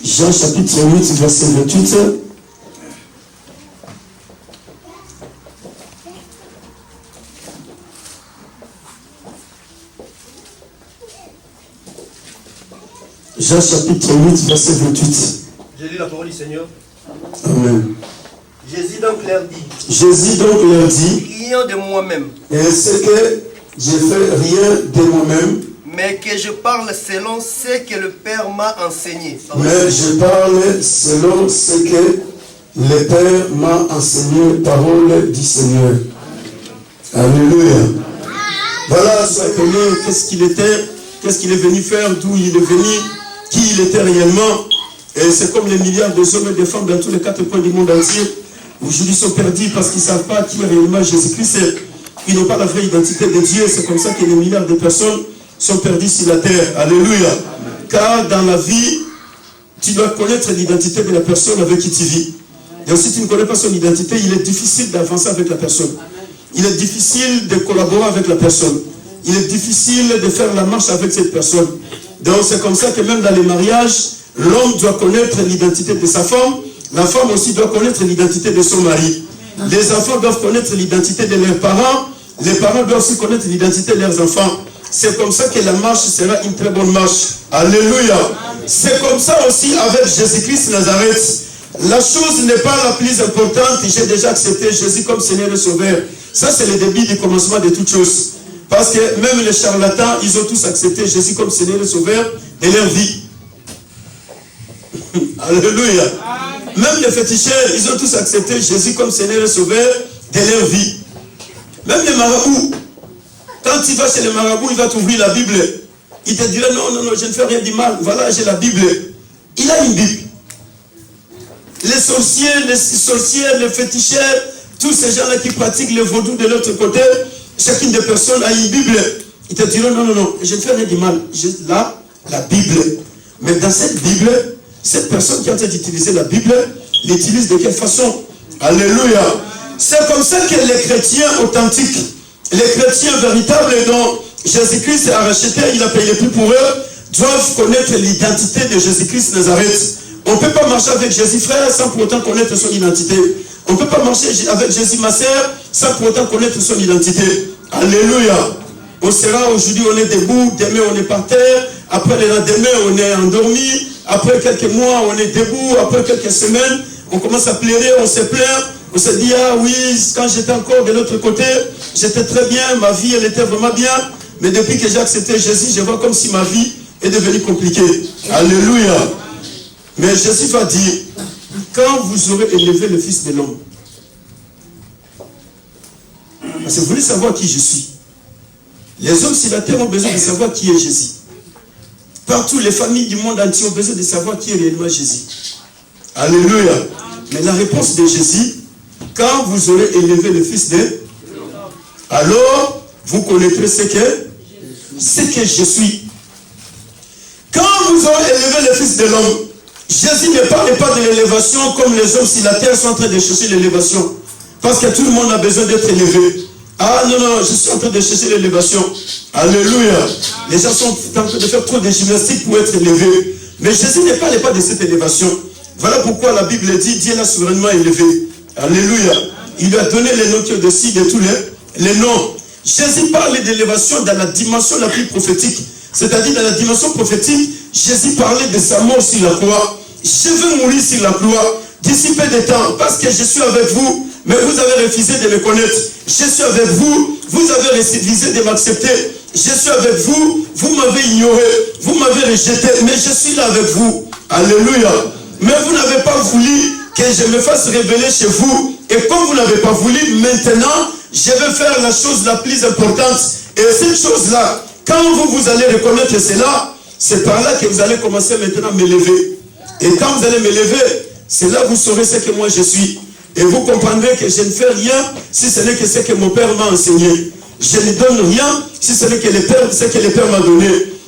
Jean chapitre 8, verset 28. Jean chapitre 8, verset 28. Je lis la parole du Seigneur. Amen. Jésus donc leur dit. Jésus donc leur dit. Rien de moi-même. Et c'est que je fais rien de moi-même. Mais que je parle selon ce que le Père m'a enseigné. Mais je parle selon ce que le Père m'a enseigné, parole du Seigneur. Alléluia. Voilà ce que qu'est-ce qu'il était, qu'est-ce qu'il est venu faire, d'où il est venu, qui il était réellement. Et c'est comme les milliards de hommes et de femmes dans tous les quatre coins du monde entier. Aujourd'hui sont perdus parce qu'ils ne savent pas qui est réellement Jésus-Christ. Ils n'ont pas la vraie identité de Dieu. C'est comme ça que les milliards de personnes sont perdus sur la terre. Alléluia. Car dans la vie, tu dois connaître l'identité de la personne avec qui tu vis. Et si tu ne connais pas son identité, il est difficile d'avancer avec la personne. Il est difficile de collaborer avec la personne. Il est difficile de faire la marche avec cette personne. Donc c'est comme ça que même dans les mariages, l'homme doit connaître l'identité de sa femme. La femme aussi doit connaître l'identité de son mari. Les enfants doivent connaître l'identité de leurs parents. Les parents doivent aussi connaître l'identité de leurs enfants. C'est comme ça que la marche sera une très bonne marche. Alléluia. C'est comme ça aussi avec Jésus-Christ Nazareth. La chose n'est pas la plus importante. J'ai déjà accepté Jésus comme Seigneur et Sauveur. Ça, c'est le début du commencement de toutes choses. Parce que même les charlatans, ils ont tous accepté Jésus comme Seigneur et Sauveur de leur vie. Alléluia. Même les féticheurs, ils ont tous accepté Jésus comme Seigneur et Sauveur de leur vie. Même les marabouts. Quand tu vas chez les marabouts, il va t'ouvrir la Bible. Il te dira non, non, non, je ne fais rien de mal. Voilà, j'ai la Bible. Il a une Bible. Les sorciers, les féticheurs, tous ces gens-là qui pratiquent le vaudou de l'autre côté, chacune des personnes a une Bible. Ils te diront non, non, non, je ne fais rien de mal. J'ai là la Bible. Mais dans cette Bible, cette personne qui est en train d'utiliser la Bible, l'utilise de quelle façon? Alléluia. C'est comme ça que les chrétiens authentiques, les chrétiens véritables dont Jésus-Christ a racheté, il a payé le prix pour eux, doivent connaître l'identité de Jésus-Christ Nazareth. On ne peut pas marcher avec Jésus frère sans pour autant connaître son identité. On ne peut pas marcher avec Jésus ma sœur sans pour autant connaître son identité. Alléluia. On sera aujourd'hui, on est debout, demain on est par terre, après le lendemain on est endormi, après quelques mois on est debout, après quelques semaines on commence à pleurer, on se plaint, on se dit ah oui, quand j'étais encore de l'autre côté, j'étais très bien, ma vie elle était vraiment bien, mais depuis que j'ai accepté Jésus, je vois comme si ma vie est devenue compliquée. Alléluia. Mais Jésus va dire, quand vous aurez élevé le Fils de l'homme, parce que vous voulez savoir qui je suis. Les hommes sur la terre ont besoin de savoir qui est Jésus. Partout, les familles du monde entier ont besoin de savoir qui est réellement Jésus. Alléluia. Mais la réponse de Jésus, quand vous aurez élevé le Fils de l'homme, alors vous connaîtrez ce que je suis. Quand vous aurez élevé le Fils de l'homme, Jésus ne parle pas de l'élévation comme les hommes sur la terre sont en train de chercher l'élévation. Parce que tout le monde a besoin d'être élevé. Ah non, non, je suis en train de chercher l'élévation. Alléluia. Les gens sont en train de faire trop de gymnastique pour être élevés. Mais Jésus ne parle pas de cette élévation. Voilà pourquoi la Bible dit, Dieu l'a souverainement élevé. Alléluia. Il lui a donné les noms qui ont dessus de tous les noms. Jésus parle d'élévation dans la dimension la plus prophétique. C'est-à-dire dans la dimension prophétique, Jésus parlait de sa mort sur la croix. Je veux mourir sur la croix d'ici peu de temps parce que je suis avec vous, mais vous avez refusé de me connaître. Je suis avec vous, vous avez refusé de m'accepter. Je suis avec vous, vous m'avez ignoré, vous m'avez rejeté, mais je suis là avec vous. Alléluia. Mais vous n'avez pas voulu que je me fasse révéler chez vous. Et comme vous n'avez pas voulu, maintenant, je vais faire la chose la plus importante. Et cette chose-là, quand vous allez reconnaître cela, c'est par là que vous allez commencer maintenant à m'élever. Et quand vous allez m'élever, c'est là que vous saurez ce que moi je suis. Et vous comprendrez que je ne fais rien si ce n'est que ce que mon Père m'a enseigné. Je ne donne rien si ce n'est que ce que le Père m'a donné.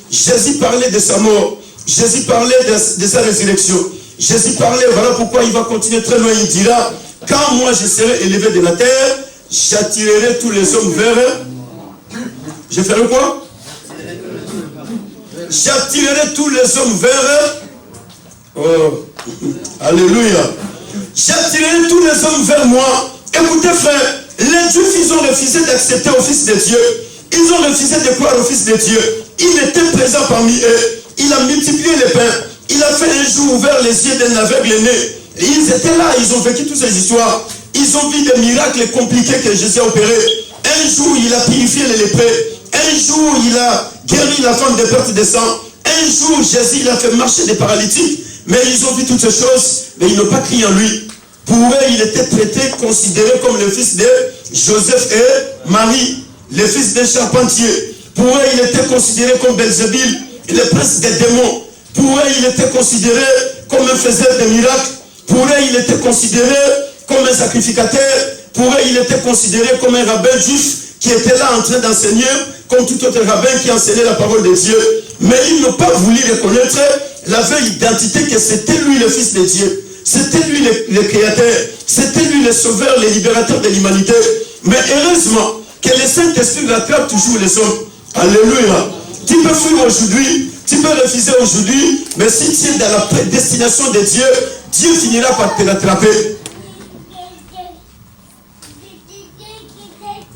Jésus parlait de sa mort. Jésus parlait de sa résurrection. Jésus parlait, voilà pourquoi il va continuer très loin. Il dira, quand moi je serai élevé de la terre, j'attirerai tous les hommes vers... Je ferai quoi? J'attirerai tous les hommes vers... Oh, alléluia. J'attirerai tous les hommes vers moi. Écoutez frère, les Juifs, ils ont refusé d'accepter au Fils de Dieu. Ils ont refusé de croire au Fils de Dieu. Il était présent parmi eux. Il a multiplié les pains. Il a fait un jour ouvert les yeux d'un aveugle né. Et ils étaient là, ils ont vécu toutes ces histoires. Ils ont vu des miracles compliqués que Jésus a opérés. Un jour, il a purifié les lépreux. Un jour, il a guéri la femme de perte de sang. Un jour, Jésus, il a fait marcher des paralytiques. Mais ils ont vu toutes ces choses, mais ils n'ont pas crié en lui. Pour eux, il était traité, considéré comme le fils de Joseph et Marie, le fils d'un charpentier. Pour eux, il était considéré comme Belzébul, le prince des démons. Pour eux, il était considéré comme un faiseur de miracles. Pour eux, il était considéré comme un sacrificateur. Pour eux, il était considéré comme un rabbin juif qui était là en train d'enseigner, comme tout autre rabbin qui enseignait la parole de Dieu. Mais ils n'ont pas voulu reconnaître la vraie identité que c'était lui le Fils de Dieu. C'était lui le Créateur. C'était lui le Sauveur, le Libérateur de l'humanité. Mais heureusement que le Saint-Esprit rattrape toujours les hommes. Alléluia. Tu peux fuir aujourd'hui, tu peux refuser aujourd'hui, mais si tu es dans la prédestination de Dieu, Dieu finira par te rattraper.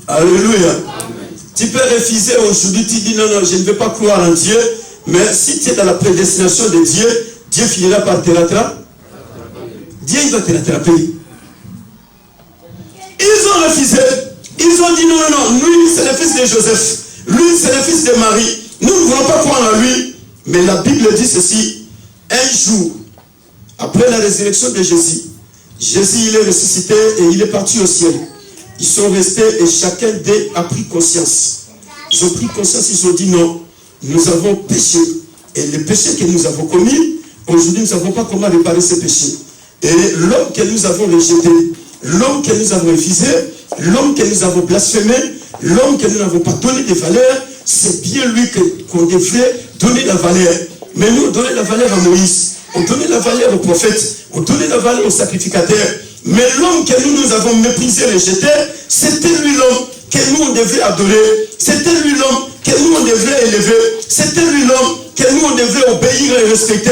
Alléluia. Amen. Tu peux refuser aujourd'hui, tu dis non, je ne veux pas croire en Dieu, mais si tu es dans la prédestination de Dieu, Dieu finira par te rattraper. Dieu il va te rattraper. Ils ont refusé. Ils ont dit non, lui c'est le fils de Joseph. Lui c'est le fils de Marie. Nous ne voulons pas croire en lui. Mais la Bible dit ceci. Un jour, après la résurrection de Jésus, Jésus il est ressuscité et il est parti au ciel. Ils sont restés et chacun d'eux a pris conscience. Ils ont pris conscience, ils ont dit non, nous avons péché. Et le péché que nous avons commis, aujourd'hui nous ne savons pas comment réparer ce péché. Et l'homme que nous avons rejeté, l'homme que nous avons refusé, l'homme que nous avons blasphémé, l'homme que nous n'avons pas donné de valeur, c'est bien lui qu'on devrait donner la valeur. Mais nous, on donnait la valeur à Moïse, on donnait la valeur au prophète, on donnait la valeur au sacrificateur. Mais l'homme que nous avons méprisé, rejeté, c'était lui l'homme que nous on devait adorer. C'était lui l'homme que nous on devait élever. C'était lui l'homme que nous on devait obéir et respecter.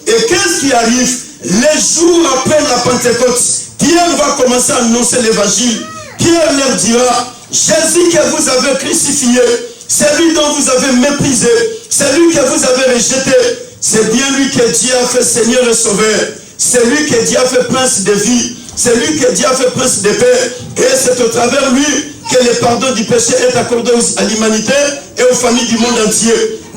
Et qu'est-ce qui arrive? Les jours après la Pentecôte, Pierre va commencer à annoncer l'évangile. Pierre leur dira, Jésus que vous avez crucifié, c'est lui dont vous avez méprisé, c'est lui que vous avez rejeté, c'est bien lui que Dieu a fait Seigneur et Sauveur, c'est lui que Dieu a fait prince de vie, c'est lui que Dieu a fait prince de paix, et c'est au travers lui que le pardon du péché est accordé à l'humanité et aux familles du monde entier.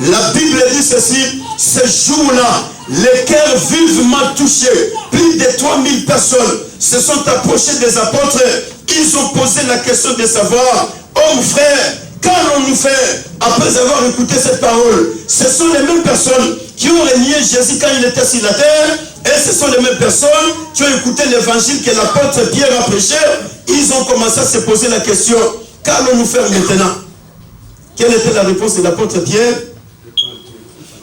La Bible dit ceci, ce jour-là, les cœurs vivement touchés, plus de 3000 personnes se sont approchées des apôtres. Ils ont posé la question de savoir, hommes frères, qu'allons-nous faire après avoir écouté cette parole? Ce sont les mêmes personnes qui ont renié Jésus quand il était sur la terre, et ce sont les mêmes personnes qui ont écouté l'évangile que l'apôtre Pierre a prêché. Ils ont commencé à se poser la question, qu'allons-nous faire maintenant? Quelle était la réponse de l'apôtre Pierre?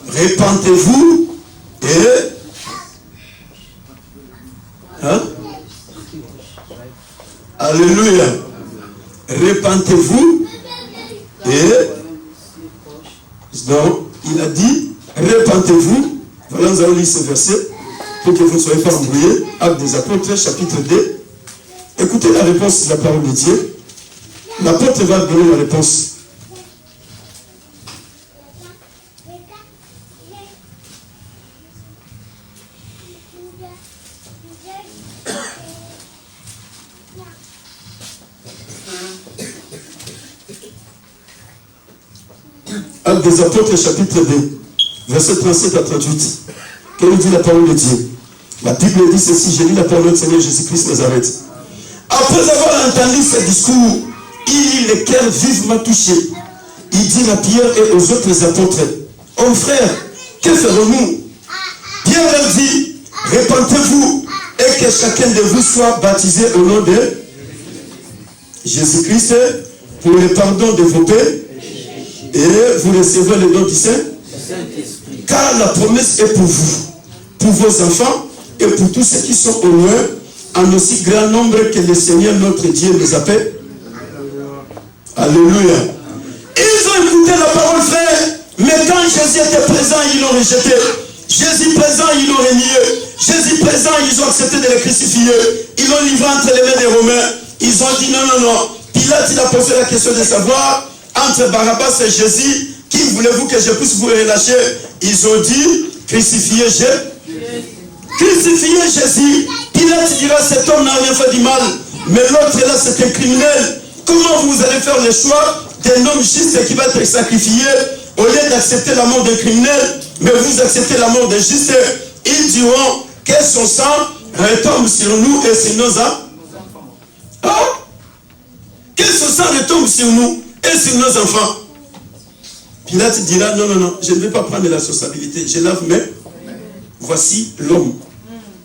Repentez-vous et... Hein? Alléluia. Repentez-vous et... Donc, il a dit, repentez-vous. Voilà, nous allons lire ce verset pour que vous ne soyez pas embrouillés. Actes des Apôtres, chapitre 2. Écoutez la réponse de la parole de Dieu. L'apôtre va donner la réponse. Actes des Apôtres, chapitre 2, verset 37 à 38. Que nous dit la parole de Dieu? La Bible dit ceci, j'ai lu la parole de Seigneur Jésus-Christ Nazareth. Après avoir entendu ce discours, il eut le cœur vivement touché. Il dit à Pierre et aux autres apôtres, oh frères, que ferons-nous? Pierre leur dit, repentez-vous et que chacun de vous soit baptisé au nom de Jésus-Christ pour le pardon de vos péchés. Et vous recevez le don du Saint-Esprit. Car la promesse est pour vous, pour vos enfants et pour tous ceux qui sont au loin, en aussi grand nombre que le Seigneur notre Dieu les appelle. Alléluia. Ils ont écouté la parole, frère, mais quand Jésus Jésus était présent, ils l'ont rejeté. Jésus présent, ils l'ont renié. Jésus présent, ils ont accepté de le crucifier. Ils l'ont livré entre les mains des Romains. Ils ont dit non, non, non. Pilate, il a posé la question de savoir entre Barabbas et Jésus, qui voulez-vous que je puisse vous relâcher? Ils ont dit, crucifiez Jésus. Crucifiez Jésus. Pilate dira, cet homme n'a rien fait du mal. Mais l'autre là, c'est un criminel. Comment vous allez faire le choix d'un homme juste qui va être sacrifié au lieu d'accepter la mort d'un criminel, mais vous acceptez la mort d'un juste? Ils diront que son sang retombe sur nous et sur nos enfants. Ah? Que son sang retombe sur nous et sur nos enfants. Pilate dira, non, non, non, je ne vais pas prendre la responsabilité. Je lave mes. Voici l'homme.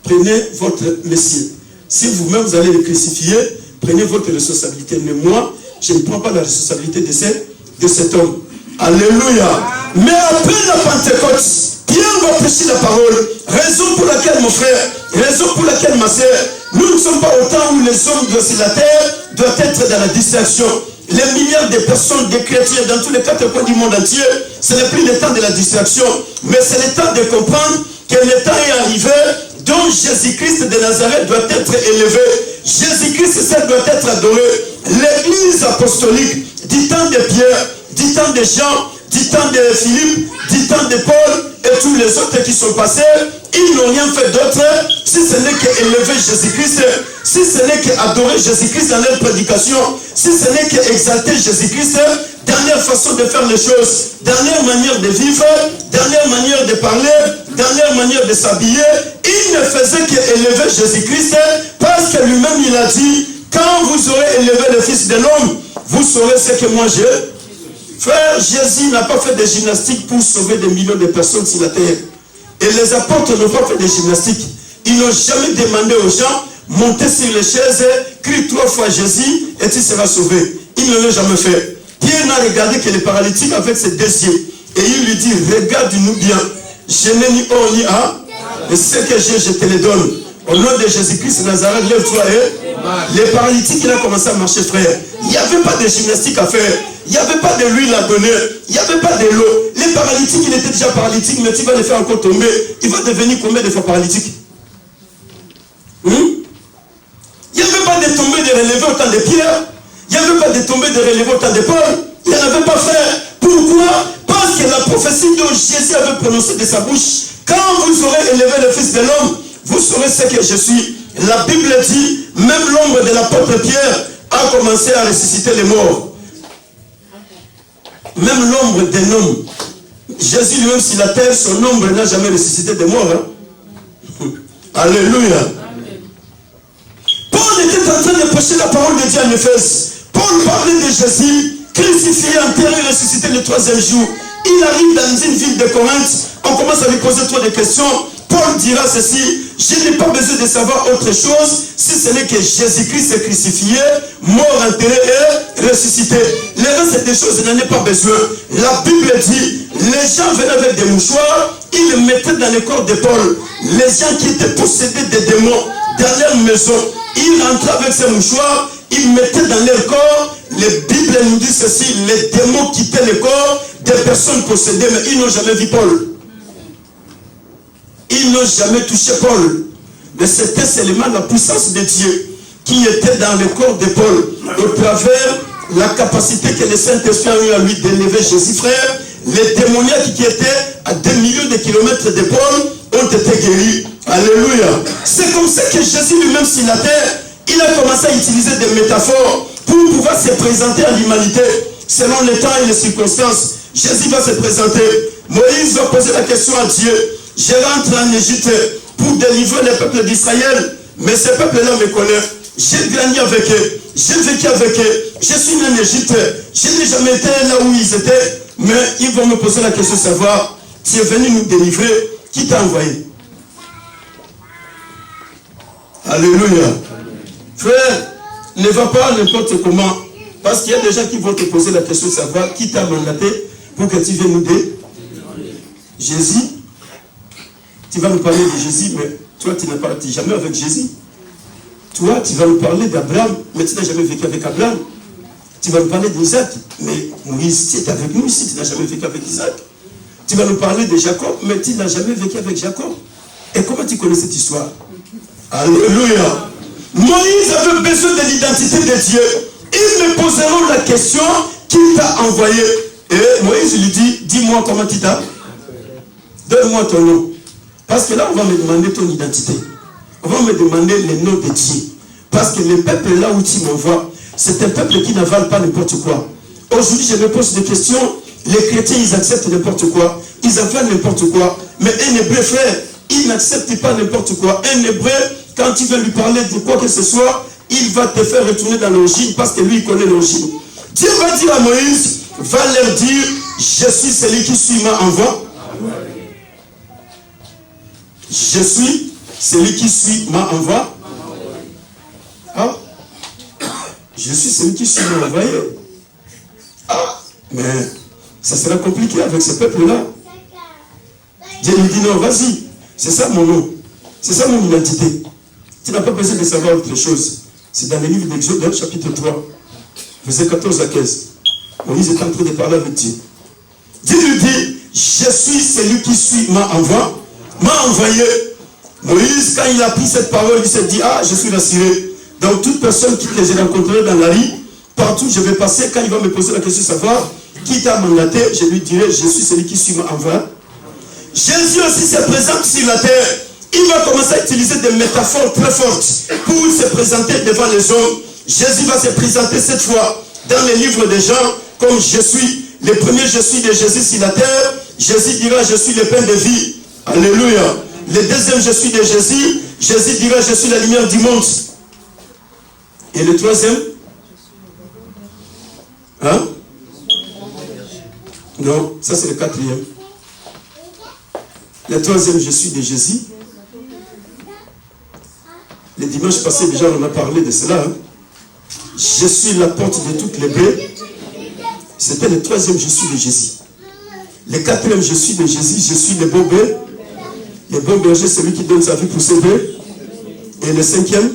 Prenez votre Messie. Si vous-même vous allez le crucifier, prenez votre responsabilité. Mais moi, je ne prends pas la responsabilité de cet homme. Alléluia. Mais après la Pentecôte, Pierre va prêcher la parole. Raison pour laquelle, mon frère, raison pour laquelle, ma soeur, nous ne sommes pas au temps où les hommes sur la terre doivent être dans la distraction. Les milliards de personnes, des chrétiens dans tous les 4 coins du monde entier, ce n'est plus le temps de la distraction, mais c'est le temps de comprendre que le temps est arrivé dont Jésus-Christ de Nazareth doit être élevé. Jésus-Christ seul doit être adoré. L'église apostolique du temps de Pierre, du temps de Jean, du temps de Philippe, du temps de Paul et tous les autres qui sont passés, ils n'ont rien fait d'autre si ce n'est qu'élever Jésus-Christ, si ce n'est qu'adorer Jésus-Christ dans leur prédication, si ce n'est qu'exalter Jésus-Christ, dernière façon de faire les choses, dernière manière de vivre, dernière manière de parler, dernière manière de s'habiller. Il ne faisait qu'élever Jésus-Christ parce que lui-même il a dit, quand vous aurez élevé le Fils de l'homme, vous saurez ce que moi j'ai. Frère, Jésus n'a pas fait de gymnastique pour sauver des millions de personnes sur la terre. Et les apôtres n'ont pas fait de gymnastique. Ils n'ont jamais demandé aux gens, montez sur les chaises, crie 3 fois Jésus et tu seras sauvé. Ils ne l'ont jamais fait. Pierre n'a regardé que les paralytiques avec ses 2 yeux. Et il lui dit, regarde-nous bien. Je n'ai ni or ni a, et ce que j'ai, je te le donne. Au nom de Jésus-Christ de Nazareth, lève-toi et les paralytiques, il a commencé à marcher, frère. Il n'y avait pas de gymnastique à faire. Il n'y avait pas de l'huile à donner. Il n'y avait pas de l'eau. Les paralytiques, il était déjà paralytique, mais tu vas les faire encore tomber. Il va devenir combien de fois paralytique? Il n'y avait pas de tomber de relever au temps de Pierre. Il n'y avait pas de tomber de relever au temps de Paul. Il n'y en avait pas, frère. Pourquoi? Parce que la prophétie dont Jésus avait prononcée de sa bouche, quand vous aurez élevé le Fils de l'homme, vous saurez ce que je suis. La Bible dit, même l'ombre de l'apôtre Pierre a commencé à ressusciter les morts. Même l'ombre d'un homme. Jésus lui-même sur la terre, son ombre n'a jamais ressuscité des morts. Hein? Alléluia. Amen. Paul était en train de prêcher la parole de Dieu en Éphèse. Paul parlait de Jésus, crucifié, enterré, ressuscité le 3e jour. Il arrive dans une ville de Corinthe, on commence à lui poser trop de questions. Paul dira ceci, je n'ai pas besoin de savoir autre chose si ce n'est que Jésus-Christ est crucifié, mort, enterré et ressuscité. Le reste des choses, il n'en a pas besoin. La Bible dit, les gens venaient avec des mouchoirs, ils le mettaient dans le corps de Paul. Les gens qui étaient possédés des démons dans leur maison, ils rentraient avec ces mouchoirs, ils mettaient dans leur corps. Les Bibles nous disent ceci, les démons quittaient le corps des personnes possédées, mais ils n'ont jamais vu Paul. Ils n'ont jamais touché Paul. Mais c'était seulement la puissance de Dieu qui était dans le corps de Paul. Au travers la capacité que le Saint-Esprit a eu à lui d'élever Jésus, frère, les démoniaques qui étaient à des millions de kilomètres de Paul ont été guéris. Alléluia. C'est comme ça que Jésus lui-même sur la terre, il a commencé à utiliser des métaphores pour pouvoir se présenter à l'humanité selon les temps et les circonstances. Jésus va se présenter. Moïse va poser la question à Dieu. Je rentre en Égypte pour délivrer le peuple d'Israël, mais ce peuple-là me connaît. J'ai grandi avec eux, j'ai vécu avec eux, je suis né en Égypte, je n'ai jamais été là où ils étaient, mais ils vont me poser la question de savoir, tu es venu nous délivrer, qui t'a envoyé? Alléluia. Frère, ne va pas n'importe comment, parce qu'il y a des gens qui vont te poser la question de savoir qui t'a mandaté pour que tu viennes nous délivrer. Jésus. Tu vas nous parler de Jésus, mais toi, tu n'as pas été jamais avec Jésus. Toi, tu vas nous parler d'Abraham, mais tu n'as jamais vécu avec Abraham. Tu vas nous parler d'Isaac, mais Moïse, tu es avec nous ici, tu n'as jamais vécu avec Isaac. Tu vas nous parler de Jacob, mais tu n'as jamais vécu avec Jacob. Et comment tu connais cette histoire? Alléluia. Moïse avait besoin de l'identité de Dieu. Ils me poseront la question, qui t'a envoyé? Et Moïse lui dit, dis-moi comment tu t'as. Donne-moi ton nom. Parce que là, on va me demander ton identité. On va me demander le nom de Dieu. Parce que le peuple là où tu m'envoies, c'est un peuple qui n'avale pas n'importe quoi. Aujourd'hui, je me pose des questions. Les chrétiens, ils acceptent n'importe quoi. Ils avalent n'importe quoi. Mais un hébreu, frère, il n'accepte pas n'importe quoi. Un hébreu, quand tu veux lui parler de quoi que ce soit, il va te faire retourner dans l'origine parce que lui, il connaît l'origine. Dieu va dire à Moïse, va leur dire, je suis celui qui suit ma envoi. Je suis celui qui suit ma envoi. Ah, je suis celui qui suit ma envoyé. Ah, mais ça sera compliqué avec ce peuple-là. Dieu lui dit non, vas-y. C'est ça mon nom. C'est ça mon identité. Tu n'as pas besoin de savoir autre chose. C'est dans le livre d'Exode, chapitre 3, verset 14 à 15. Moïse est en train de parler avec Dieu. Dieu lui dit, je suis celui qui suit m'a envoyé. Moïse, quand il a pris cette parole, il s'est dit, ah, je suis rassuré. Donc toute personne que j'ai rencontrée dans la rue, partout où je vais passer, quand il va me poser la question de savoir qui t'a mandaté, je lui dirai, je suis celui qui suit m'a envoyé. Jésus aussi se présente sur la terre. Il va commencer à utiliser des métaphores très fortes pour se présenter devant les hommes. Jésus va se présenter cette fois dans les livres des gens comme je suis. Le premier je suis de Jésus sur la terre. Jésus dira je suis le pain de vie. Alléluia. Le deuxième je suis de Jésus. Jésus dira je suis la lumière du monde. Et le troisième? Hein? Non, ça c'est le quatrième. Le troisième je suis de Jésus. Le dimanche passé, déjà, on a parlé de cela. Hein. Je suis la porte de toutes les baies. C'était le troisième, je suis de Jésus. Le quatrième, je suis de Jésus. Je suis le bon berger. Le bon berger, c'est celui qui donne sa vie pour ses baies. Et le cinquième,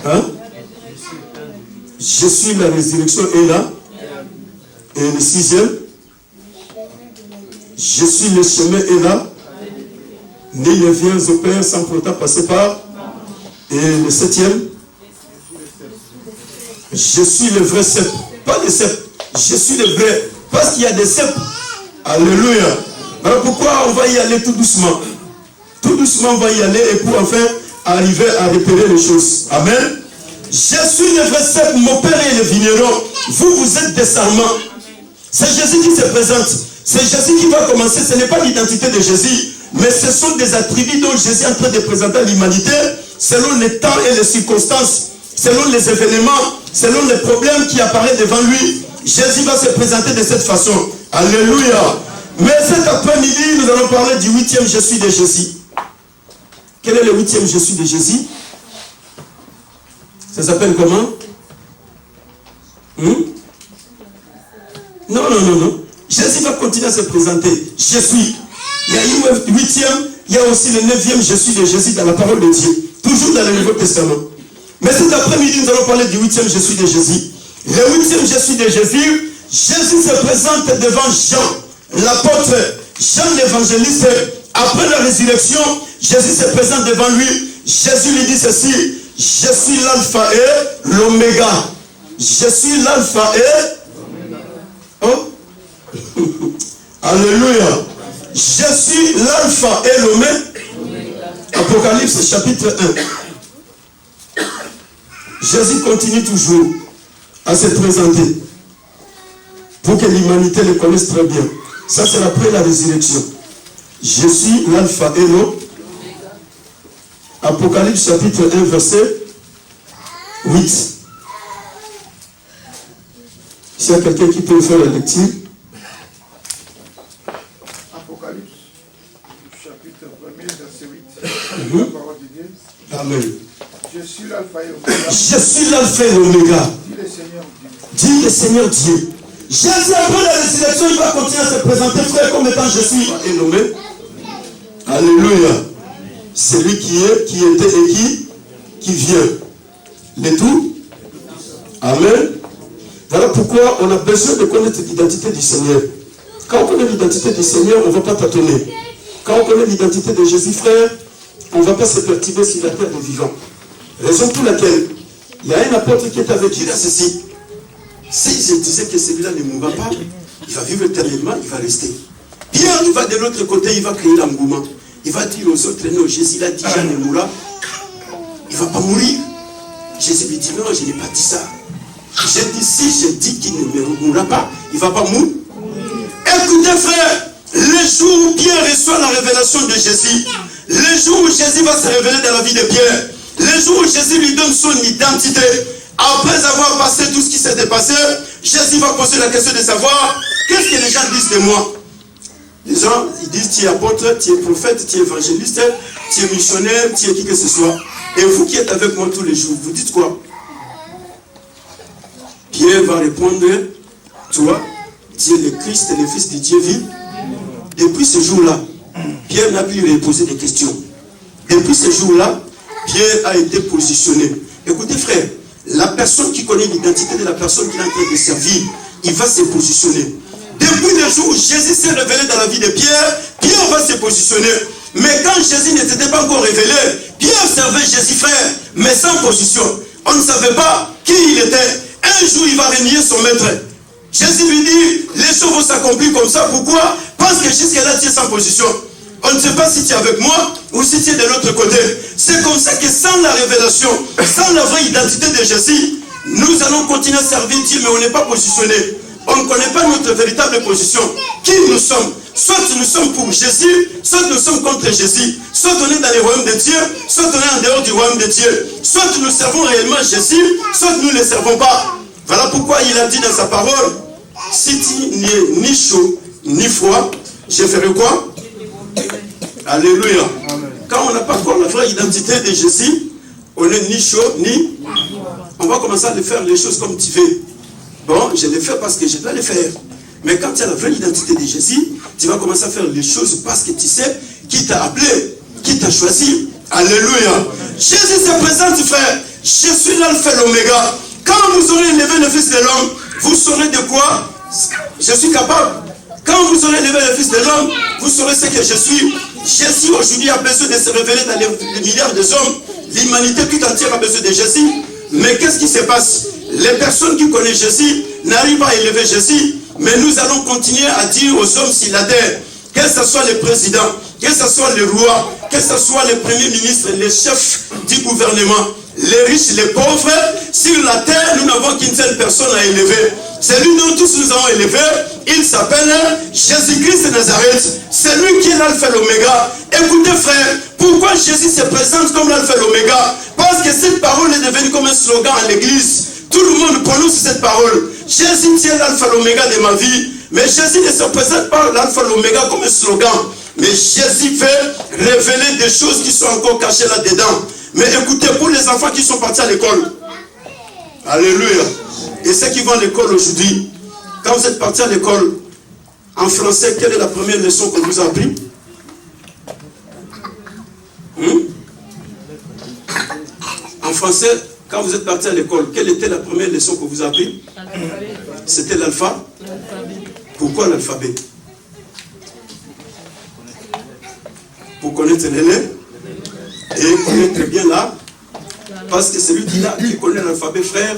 hein? Je suis la résurrection et là. Et le sixième, je suis le chemin et là. Nul ne vient au Père sans pourtant passer par. Et le septième, je suis le vrai cep. Pas le cep, je suis le vrai. Parce qu'il y a des ceps. Alléluia. Alors pourquoi on va y aller tout doucement? Tout doucement on va y aller et pour enfin arriver à repérer les choses. Amen. Je suis le vrai cep, mon Père est le vigneron. Vous êtes des sarments. C'est Jésus qui se présente. C'est Jésus qui va commencer. Ce n'est pas l'identité de Jésus. Mais ce sont des attributs dont Jésus est en train de présenter à l'humanité selon les temps et les circonstances, selon les événements, selon les problèmes qui apparaissent devant lui. Jésus va se présenter de cette façon. Alléluia. Mais cet après-midi, nous allons parler du 8e je suis de Jésus. Quel est le 8e je suis de Jésus? Ça s'appelle comment? Non. Jésus va continuer à se présenter. Je suis. Il y a une 8e, il y a aussi le 9e je suis de Jésus dans la parole de Dieu. Toujours dans le Nouveau Testament. Mais cet après-midi, nous allons parler du 8e je suis de Jésus. Le 8e je suis de Jésus, Jésus se présente devant Jean, l'apôtre, Jean l'évangéliste. Après la résurrection, Jésus se présente devant lui. Jésus lui dit ceci, je suis l'alpha et l'oméga. Je suis l'alpha et... Oh. Alléluia. Je suis l'alpha et l'oméga. Apocalypse chapitre 1. Jésus continue toujours à se présenter pour que l'humanité le connaisse très bien. Ça c'est après la résurrection. Je suis l'alpha et l'oméga. Apocalypse chapitre 1 verset 8. S'il y a quelqu'un qui peut faire la lecture. Apocalypse, chapitre 1er, verset 8. La parole de Dieu. Amen. Je suis l'alpha et l'oméga. Je suis l'alpha et l'oméga. Dit le Seigneur Dieu. Dit le Seigneur Dieu. Jésus, après la résurrection, il va continuer à se présenter, frère, comme étant je suis et l'oméga. Alléluia. Celui qui est, qui était et qui vient. Le tout. Amen. Voilà pourquoi on a besoin de connaître l'identité du Seigneur. Quand on connaît l'identité du Seigneur, on ne va pas tâtonner. Quand on connaît l'identité de Jésus, frère, on ne va pas se perturber sur la terre des vivants. Raison pour laquelle il y a un apôtre qui est avec Dieu, ceci. Si je disais que celui-là ne mourra pas, il va vivre éternellement, il va rester. Pierre, il va de l'autre côté, il va créer l'engouement. Il va dire aux autres, non, Jésus l'a dit, Jean ne mourra. Il ne va pas mourir. Jésus lui dit, non, je n'ai pas dit ça. J'ai dit, si je dis qu'il ne mourra pas, il ne va pas mourir. Écoutez, frère, le jour où Pierre reçoit la révélation de Jésus, le jour où Jésus va se révéler dans la vie de Pierre, le jour où Jésus lui donne son identité, après avoir passé tout ce qui s'était passé, Jésus va poser la question de savoir, qu'est-ce que les gens disent de moi? Les gens, ils disent, tu es apôtre, tu es prophète, tu es évangéliste, tu es missionnaire, tu es qui que ce soit. Et vous qui êtes avec moi tous les jours, vous dites quoi? Pierre va répondre, toi, tu es le Christ, le Fils de Dieu vit. Depuis ce jour-là, Pierre n'a plus reposé des questions. Depuis ce jour-là, Pierre a été positionné. Écoutez frère, la personne qui connaît l'identité de la personne qui est en train de servir, il va se positionner. Depuis le jour où Jésus s'est révélé dans la vie de Pierre, Pierre va se positionner. Mais quand Jésus ne s'était pas encore révélé, Pierre servait Jésus frère, mais sans position. On ne savait pas qui il était. Un jour, il va renier son maître. Jésus lui dit, les choses vont s'accomplir comme ça. Pourquoi? Parce que jusque-là, tu es sans position. On ne sait pas si tu es avec moi ou si tu es de l'autre côté. C'est comme ça que sans la révélation, sans la vraie identité de Jésus, nous allons continuer à servir Dieu, mais on n'est pas positionné. On ne connaît pas notre véritable position. Qui nous sommes? Soit nous sommes pour Jésus, soit nous sommes contre Jésus. Soit on est dans le royaume de Dieu, soit on est en dehors du royaume de Dieu. Soit nous servons réellement Jésus, soit nous ne le servons pas. Voilà pourquoi il a dit dans sa parole, si tu n'es ni chaud, ni froid, je ferai quoi? Alléluia. Quand on n'a pas encore la vraie identité de Jésus, on n'est ni chaud, ni... On va commencer à faire les choses comme tu veux. Bon, je le fais parce que je dois le faire. Mais quand tu as la vraie identité de Jésus, tu vas commencer à faire les choses parce que tu sais qui t'a appelé, qui t'a choisi. Alléluia. Jésus se présente, frère. Je suis l'alpha et l'oméga. Quand vous aurez élevé le Fils de l'homme, vous saurez de quoi je suis capable. Quand vous aurez élevé le Fils de l'homme, vous saurez ce que je suis. Jésus aujourd'hui a besoin de se révéler dans les milliards des hommes. L'humanité tout entière a besoin de Jésus. Mais qu'est-ce qui se passe? Les personnes qui connaissent Jésus n'arrivent pas à élever Jésus. Mais nous allons continuer à dire aux hommes s'ils adhèrent, que ce soit les présidents, que ce soit les rois, que ce soit les premiers ministres, les chefs du gouvernement, les riches, les pauvres, sur la terre, nous n'avons qu'une seule personne à élever. C'est lui dont tous nous avons élevé. Il s'appelle Jésus-Christ de Nazareth. C'est lui qui est l'alpha et l'oméga. Écoutez frère, pourquoi Jésus se présente comme l'alpha et l'oméga? Parce que cette parole est devenue comme un slogan à l'église. Tout le monde prononce cette parole. Jésus tient l'alpha et l'oméga de ma vie. Mais Jésus ne se présente pas l'alpha et l'oméga comme un slogan. Mais Jésus veut révéler des choses qui sont encore cachées là-dedans. Mais écoutez, pour les enfants qui sont partis à l'école, alléluia, et ceux qui vont à l'école aujourd'hui, quand vous êtes partis à l'école, en français, quelle est la première leçon qu'on vous a appris? En français, quand vous êtes partis à l'école, quelle était la première leçon qu'on vous a appris? C'était l'alpha. Pourquoi l'alphabet? Pour connaître les lettres et connaître bien là. Parce que celui qui connaît l'alphabet, frère,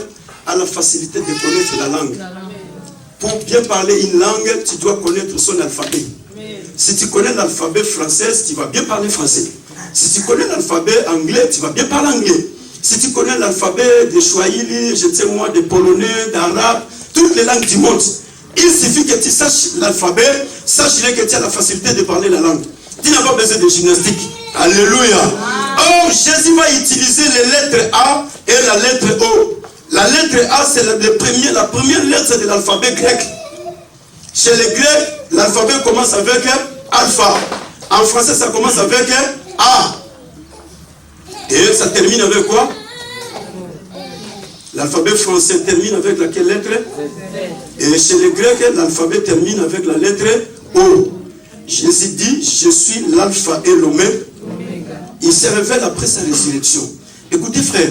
a la facilité de connaître la langue. Pour bien parler une langue, tu dois connaître son alphabet. Si tu connais l'alphabet français, tu vas bien parler français. Si tu connais l'alphabet anglais, tu vas bien parler anglais. Si tu connais l'alphabet de Swahili, je sais moi, de polonais, d'arabe, toutes les langues du monde, il suffit que tu saches l'alphabet, sache-le que tu as la facilité de parler la langue. Tu n'as pas besoin de gymnastique. Alléluia. Oh, Jésus va utiliser les lettres A et la lettre O. La lettre A, c'est la première lettre de l'alphabet grec. Chez les Grecs, l'alphabet commence avec alpha. En français, ça commence avec A. Et ça termine avec quoi? L'alphabet français termine avec laquelle lettre? Et chez les Grecs, l'alphabet termine avec la lettre O. Jésus dit, je suis l'alpha et l'oméga. Il se révèle après sa résurrection. Écoutez frère,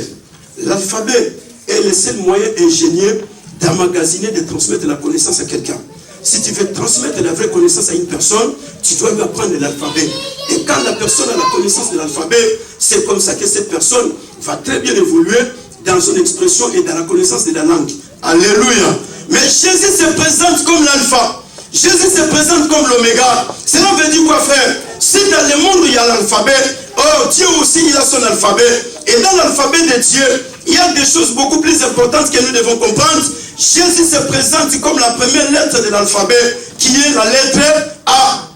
l'alphabet est le seul moyen ingénieux d'emmagasiner, de transmettre la connaissance à quelqu'un. Si tu veux transmettre la vraie connaissance à une personne, tu dois lui apprendre l'alphabet. Et quand la personne a la connaissance de l'alphabet, c'est comme ça que cette personne va très bien évoluer dans son expression et dans la connaissance de la langue. Alléluia. Mais Jésus se présente comme l'alpha. Jésus se présente comme l'oméga. Cela veut dire quoi, frère? Si dans le monde il y a l'alphabet, oh, Dieu aussi il a son alphabet. Et dans l'alphabet de Dieu, il y a des choses beaucoup plus importantes que nous devons comprendre. Jésus se présente comme la première lettre de l'alphabet, qui est la lettre A.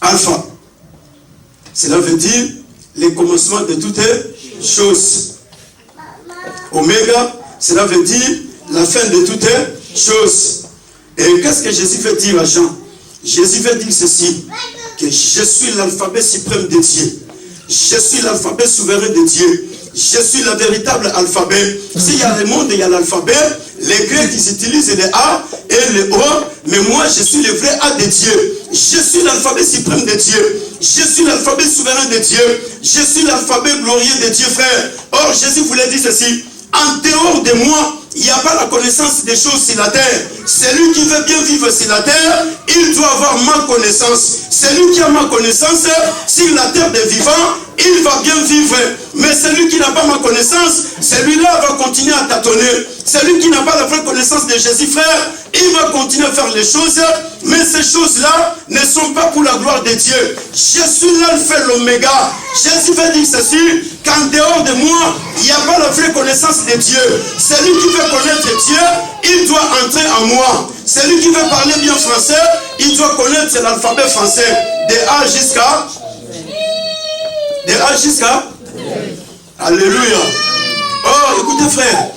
Alpha. Cela veut dire le commencement de toutes choses. Oméga, cela veut dire la fin de toutes choses. Et qu'est-ce que Jésus veut dire à Jean? Jésus veut dire ceci, que je suis l'alphabet suprême de Dieu. Je suis l'alphabet souverain de Dieu. Je suis le véritable alphabet. S'il y a le monde, il y a l'alphabet. Les Grecs, ils utilisent les A et les O. Mais moi, je suis le vrai A de Dieu. Je suis l'alphabet suprême de Dieu. Je suis l'alphabet souverain de Dieu. Je suis l'alphabet glorieux de Dieu, frère. Or, Jésus voulait dire ceci. En dehors de moi, il n'y a pas la connaissance des choses sur la terre. Celui qui veut bien vivre sur la terre, il doit avoir ma connaissance. Celui qui a ma connaissance sur la terre des vivants, il va bien vivre. Mais celui qui n'a pas ma connaissance, celui-là va continuer à tâtonner. Celui qui n'a pas la vraie connaissance de Jésus, frère, il va continuer à faire les choses. Mais ces choses-là ne sont pas pour la gloire de Dieu. Je suis l'alpha et l'oméga. Jésus veut dire ceci, qu'en dehors de moi, il n'y a pas la vraie connaissance de Dieu. Celui qui veut connaître Dieu, il doit entrer en moi. Celui qui veut parler bien français, il doit connaître l'alphabet français. De A jusqu'à... De A jusqu'à... Alléluia. Oh, écoutez frère,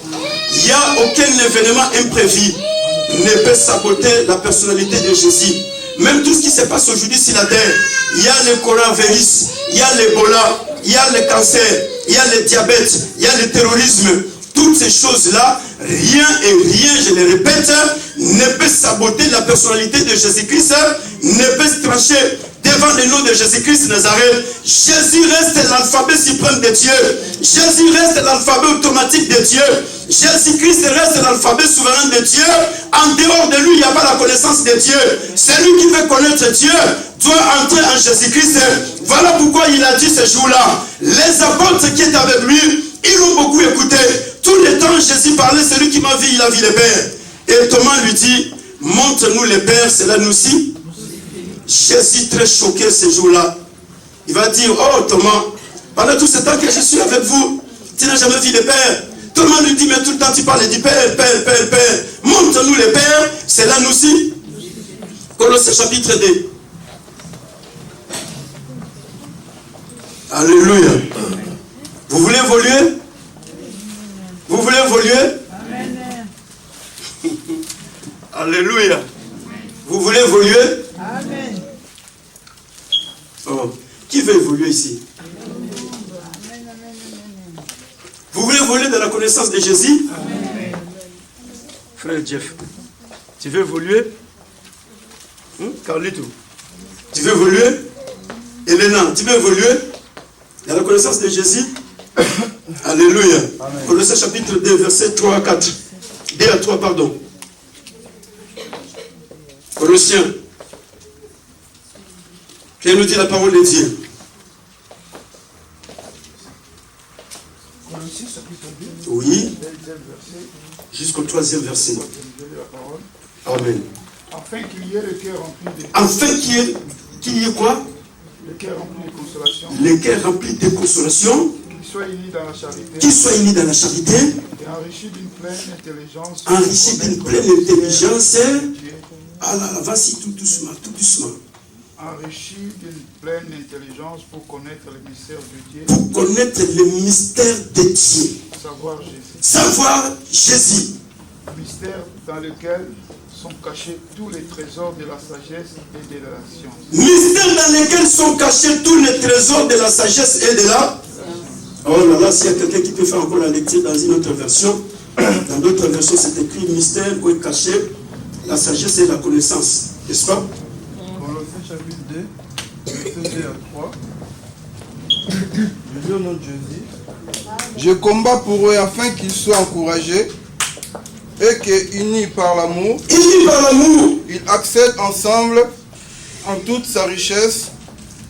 il n'y a aucun événement imprévu ne peut saboter la personnalité de Jésus. Même tout ce qui se passe aujourd'hui sur la terre, il y a le coronavirus, il y a l'Ebola, il y a le cancer, il y a le diabète, il y a le terrorisme. Toutes ces choses-là, rien et rien, je le répète, ne peut saboter la personnalité de Jésus-Christ, ne peut trancher devant le nom de Jésus-Christ Nazareth. Jésus reste l'alphabet suprême de Dieu. Jésus reste l'alphabet automatique de Dieu. Jésus-Christ reste l'alphabet souverain de Dieu. En dehors de lui, il n'y a pas la connaissance de Dieu. Celui qui veut connaître Dieu doit entrer en Jésus-Christ. Voilà pourquoi il a dit ce jour-là. Les apôtres qui étaient avec lui, ils l'ont beaucoup écouté. Tout le temps, Jésus parlait, celui qui m'a vu, il a vu le Père. Et Thomas lui dit, montre-nous le Père, cela nous suffit. Jésus très choqué ce jour-là. Il va dire, oh Thomas, pendant tout ce temps que je suis avec vous, tu n'as jamais vu le Père. Thomas lui dit, mais tout le temps tu parles du Père, Père, Père, Père. Montre-nous le Père, cela nous suffit. Colossiens chapitre 2. Alléluia. Vous voulez évoluer? Vous voulez évoluer? Amen. Alléluia. Vous voulez évoluer? Amen. Oh. Qui veut évoluer ici? Amen. Vous voulez évoluer dans la connaissance de Jésus? Amen. Frère Jeff, tu veux évoluer? Carlito, tu veux évoluer? Elena, tu veux évoluer dans la connaissance de Jésus? Alléluia. Colossiens chapitre 2, verset 3 à 4. 2 à 3, pardon. Colossiens. Qu'elle nous dit la parole de Dieu. Colossiens chapitre 2. Oui. Jusqu'au 3e verset. Amen. Afin qu'il y ait le cœur rempli de... Afin qu'il y ait quoi? Le cœur rempli de consolation. Le cœur rempli de consolation. Qu'il soit uni dans la charité. Qu'il soit uni dans la charité. Et enrichi d'une pleine intelligence. Enrichi d'une pleine intelligence. Ah là, vas-y, tout doucement, tout doucement. Enrichi d'une pleine intelligence pour connaître le mystère de Dieu. Pour connaître le mystère de Dieu. Savoir Jésus. Savoir Jésus. Mystère dans lequel sont cachés tous les trésors de la sagesse et de la science. Mystère dans lequel sont cachés tous les trésors de la sagesse et de la... Oh là là, s'il y a quelqu'un qui peut faire encore la lecture dans une autre version, dans d'autres versions c'est écrit mystère où est caché la sagesse et la connaissance. N'est-ce pas? Colossiens chapitre 2, verset 2 à 3. Je dis au nom de Jésus. Je combats pour eux afin qu'ils soient encouragés et que, unis par l'amour, ils accèdent ensemble en toute sa richesse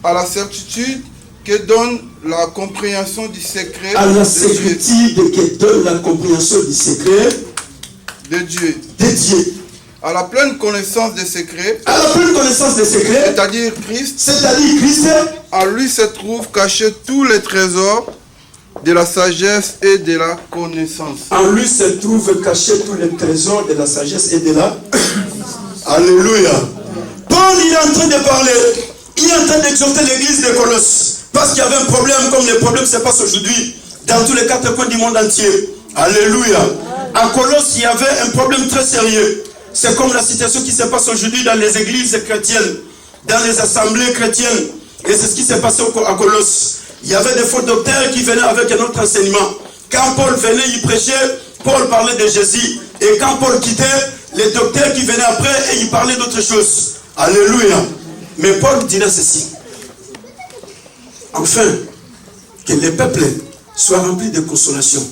à la certitude que donne la compréhension du secret à la certitude que donne la compréhension du secret de Dieu. À la pleine connaissance des secrets, c'est-à-dire Christ, en lui se trouvent cachés tous les trésors de la sagesse et de la connaissance. En lui se trouvent cachés tous les trésors de la sagesse et de la... Alléluia. Paul, il est en train de parler, il est en train d'exhorter l'église de Colosse, parce qu'il y avait un problème comme les problèmes se passent aujourd'hui dans tous les 4 coins du monde entier. Alléluia. À Colosse, il y avait un problème très sérieux. C'est comme la situation qui se passe aujourd'hui dans les églises chrétiennes, dans les assemblées chrétiennes. Et c'est ce qui s'est passé à Colosse. Il y avait des faux docteurs qui venaient avec un autre enseignement. Quand Paul venait, il prêchait, Paul parlait de Jésus. Et quand Paul quittait, les docteurs qui venaient après, et ils parlaient d'autre chose. Alléluia. Mais Paul dirait ceci. Enfin, que les peuples soient remplis de consolation.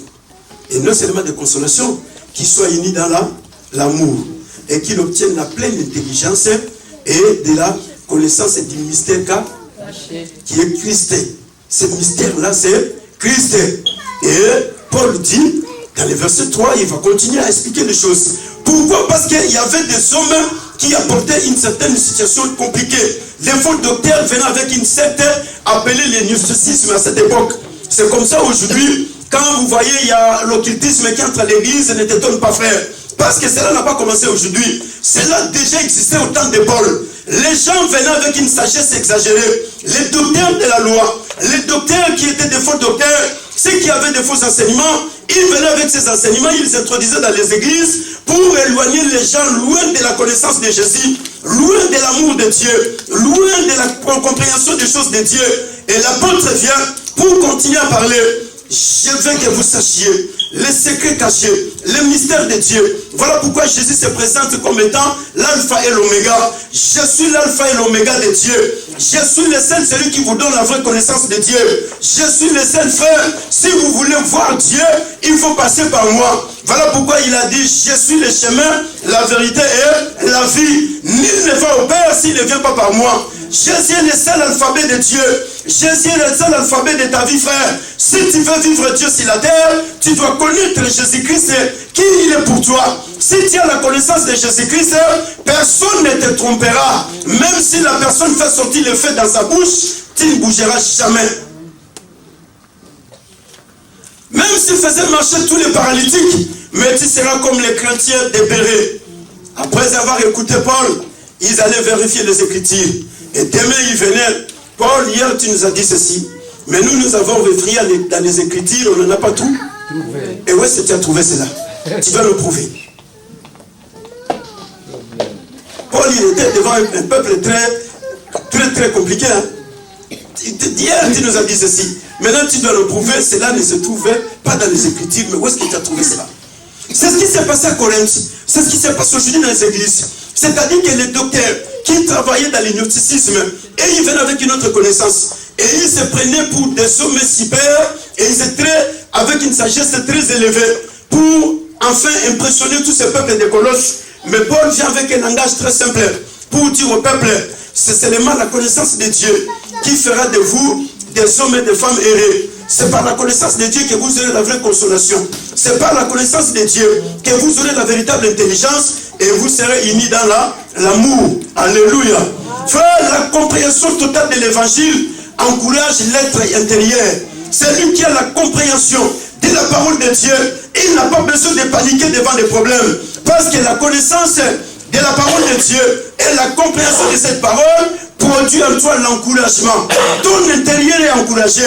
Et non seulement de consolation, qu'ils soient unis dans l'amour. Et qu'ils obtiennent la pleine intelligence et de la connaissance du mystère qui est Christ. Ce mystère-là, c'est Christ. Et Paul dit, dans le verset 3, il va continuer à expliquer les choses. Pourquoi? Parce qu'il y avait des hommes qui apportaient une certaine situation compliquée. Les faux docteurs venaient avec une secte appelée le gnosticisme à cette époque. C'est comme ça aujourd'hui, quand vous voyez, il y a l'occultisme qui entre à l'église, ne t'étonne pas, frère. Parce que cela n'a pas commencé aujourd'hui. Cela déjà existait au temps de Paul. Les gens venaient avec une sagesse exagérée. Les docteurs de la loi, les docteurs qui étaient des faux docteurs, ceux qui avaient des faux enseignements, ils venaient avec ces enseignements, ils s'introduisaient dans les églises pour éloigner les gens loin de la connaissance de Jésus, loin de l'amour de Dieu, loin de la compréhension des choses de Dieu. Et l'apôtre vient pour continuer à parler. Je veux que vous sachiez les secrets cachés, les mystères de Dieu. Voilà pourquoi Jésus se présente comme étant l'alpha et l'oméga. Je suis l'alpha et l'oméga de Dieu. Je suis le seul, celui qui vous donne la vraie connaissance de Dieu. Je suis le seul frère. Si vous voulez voir Dieu, il faut passer par moi. Voilà pourquoi il a dit, je suis le chemin, la vérité et la vie. Nul ne va au Père s'il ne vient pas par moi. Jésus est le seul alphabet de Dieu. Jésus est le seul alphabet de ta vie, frère. Si tu veux vivre Dieu sur la terre, tu dois connaître Jésus-Christ, qui il est pour toi. Si tu as la connaissance de Jésus-Christ, personne ne te trompera. Même si la personne fait sortir le feu dans sa bouche, tu ne bougeras jamais. Même s'il faisait marcher tous les paralytiques, mais tu seras comme les chrétiens des Bérets. Après avoir écouté Paul, ils allaient vérifier les Écritures. Et demain, ils venaient. Paul, hier, tu nous as dit ceci. Mais nous avons vérifié dans les Écritures, on n'en a pas tout. Et où est-ce que tu as trouvé cela? Tu vas le prouver. Paul, il était devant un peuple très compliqué. Hein? Hier, tu nous as dit ceci. Maintenant, tu dois le prouver. Cela ne se trouvait pas dans les Écritures. Mais où est-ce que tu as trouvé cela? C'est ce qui s'est passé à Corinthe. C'est ce qui s'est passé aujourd'hui dans les églises. C'est-à-dire que les docteurs qui travaillaient dans l'ignosticisme, et ils venaient avec une autre connaissance. Et ils se prenaient pour des hommes super, et ils étaient avec une sagesse très élevée, pour enfin impressionner tous ces peuples de Colosse. Mais Paul vient avec un langage très simple, pour dire au peuple, c'est seulement la connaissance de Dieu qui fera de vous des hommes et des femmes errés. C'est par la connaissance de Dieu que vous aurez la vraie consolation. C'est par la connaissance de Dieu que vous aurez la véritable intelligence et vous serez unis dans l'amour. Alléluia. Frère, la compréhension totale de l'évangile encourage l'être intérieur. Celui qui a la compréhension de la parole de Dieu, il n'a pas besoin de paniquer devant les problèmes. Parce que la connaissance de la parole de Dieu et la compréhension de cette parole produit en toi l'encouragement. Ton intérieur est encouragé.